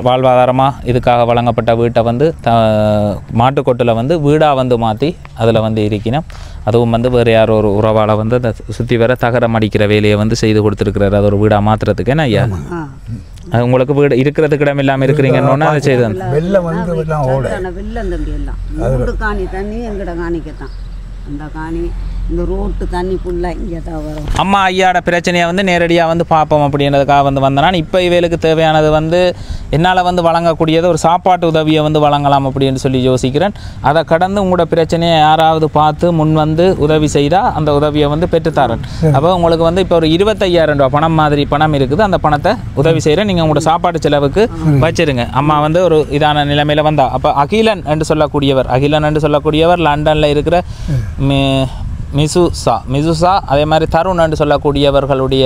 Speaker 2: வாழ்வாதாரமாக இதுக்காக வழங்கப்பட்ட வீட்டை வந்து மாட்டுக்கொட்டில் வந்து வீடாக வந்து மாற்றி அதில் வந்து இருக்கணும். அதுவும் வந்து வேறு யாரோ ஒரு உறவால் வந்து அந்த சுற்றி வர தகரம் அடிக்கிற வேலையை வந்து செய்து கொடுத்துருக்குறாரு. அது ஒரு வீடாக மாற்றுறதுக்கு. என்ன ஐயா அது உங்களுக்கு வீடு இருக்கிறதுக்கு இடம் இல்லாமல் இருக்கிறீங்கன்னு அதை செய்து
Speaker 6: வெள்ளம் தம்பி எல்லாம் காணி தண்ணி எங்கட காணிக்கத்தான். அந்த காணி இந்த ரோட்டு தண்ணி ஃபுல்லாக இங்கே தான் வரும்.
Speaker 2: அம்மா ஐயாவோட பிரச்சனையை வந்து நேரடியாக வந்து பார்ப்போம் அப்படின்றதுக்காக வந்து வந்தேன். இப்போ இவைகளுக்கு தேவையானது வந்து என்னால் வந்து வழங்கக்கூடியது ஒரு சாப்பாட்டு உதவியை வந்து வழங்கலாம் அப்படின்னு சொல்லி யோசிக்கிறேன். அதை கடந்து உங்களோட பிரச்சனையை யாராவது பார்த்து முன் வந்து உதவி செய்தால் அந்த உதவியை வந்து பெற்றுத்தாரன். அப்போ உங்களுக்கு வந்து இப்போ ஒரு 25,000 ரூபா பணம் மாதிரி பணம் இருக்குது. அந்த பணத்தை உதவி செய்கிறேன், நீங்கள் உங்களோட சாப்பாட்டு செலவுக்கு வச்சிருங்க. அம்மா வந்து ஒரு இதான நிலைமையில் வந்தா. அப்போ அகிலன் என்று சொல்லக்கூடியவர் லண்டனில் இருக்கிற மிசுசா அதே மாதிரி தருண் என்று சொல்லக்கூடியவர்களுடைய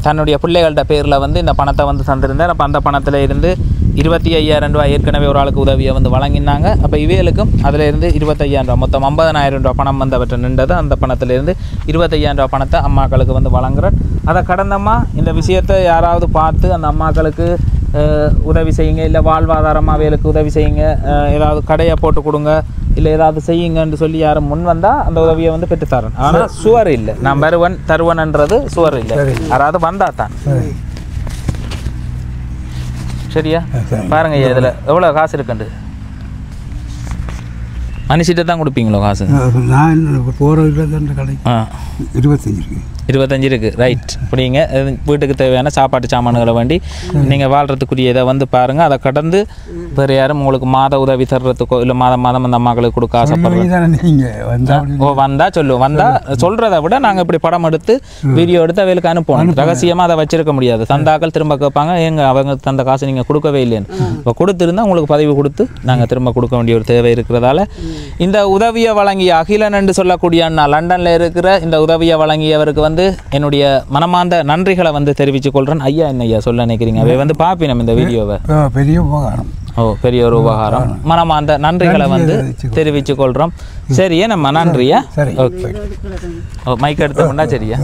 Speaker 2: தன்னுடைய பிள்ளைகள்கிட்ட பேரில் வந்து இந்த பணத்தை வந்து தந்திருந்தார். அப்போ அந்த பணத்தில் இருந்து 25,000 ரூபா ஏற்கனவே ஒரு ஆளுக்கு உதவியை வந்து வழங்கினாங்க. அப்போ இவைகளுக்கும் அதில் இருந்து 25,000 ரூபா மொத்தம் 50,000 ரூபா பணம் வந்து அவற்றை நின்றது. அந்த பணத்திலிருந்து 25,000 ரூபா பணத்தை அம்மாக்களுக்கு வந்து வழங்குறேன். அதை கடந்தம்மா இந்த விஷயத்தை யாராவது பார்த்து அந்த அம்மாக்களுக்கு உதவி செய்யுங்க, இல்லை வாழ்வாதாரமாக அவைகளுக்கு உதவி செய்யுங்க, ஏதாவது கடையை போட்டு கொடுங்க, இல்லை ஏதாவது செய்யுங்கன்னு சொல்லி யாரும் முன் வந்தால் அந்த உதவியை வந்து பெற்றுத்தரேன். ஆனால் சுவர் இல்லை, நான் தருவன்ன்றது சுவர் இல்லை, யாராவது வந்தால் தான். சரியா? பாருங்க ஐயா, இதில் எவ்வளோ காசு இருக்குண்டு மனுஷிட்ட தான் கொடுப்பீங்களோ காசு?
Speaker 5: நான் போகிற கடை
Speaker 2: 25 இருக்குது. ரைட். அப்படிங்க வீட்டுக்கு தேவையான சாப்பாட்டு சாமான்களை வேண்டி நீங்கள் வாழ்கிறதுக்குரிய இதை வந்து பாருங்கள். அதை கடந்து வேறு யாரும் உங்களுக்கு மாத உதவி தர்றதுக்கோ இல்லை மாதம் அந்த அம்மாக்களுக்கு கொடுக்க ஆசைப்படுறோம். வந்தால் சொல்லுவோம். வந்தால் சொல்கிறத விட நாங்கள் இப்படி படம் எடுத்து வீடியோ எடுத்து அவைகளுக்கு அனுப்புவோம். ரகசியமாக அதை வச்சிருக்க முடியாது. தந்தாக்கள் திரும்ப கேட்பாங்க, எங்கள் அவங்க தந்த காசு நீங்கள் கொடுக்கவே இல்லைன்னு. இப்போ கொடுத்துருந்தா உங்களுக்கு பதிவு கொடுத்து நாங்கள் திரும்ப கொடுக்க வேண்டிய ஒரு தேவை இருக்கிறதால இந்த உதவியை வழங்கிய அகிலன் என்று சொல்லக்கூடிய அண்ணா லண்டனில் இருக்கிற இந்த உதவியை வழங்கியவருக்கு வந்து என்னுடைய மனமார்ந்த நன்றிகளை வந்து தெரிவித்துக் கொள்கிறேன். ஐயா என்ன ஐயா சொல்ல நினைக்கிறீங்க? அவை வந்து பார்ப்பினம் இந்த வீடியோவை.
Speaker 5: பெரிய உபகாரம்.
Speaker 2: பெரிய ஒரு உபகாரம். மனமார்ந்த நன்றிகளை வந்து தெரிவித்துக் கொள்கிறோம். சரியா நம்ம நன்றியா? ஓகே. மைக் எடுத்தோம்னா சரியா?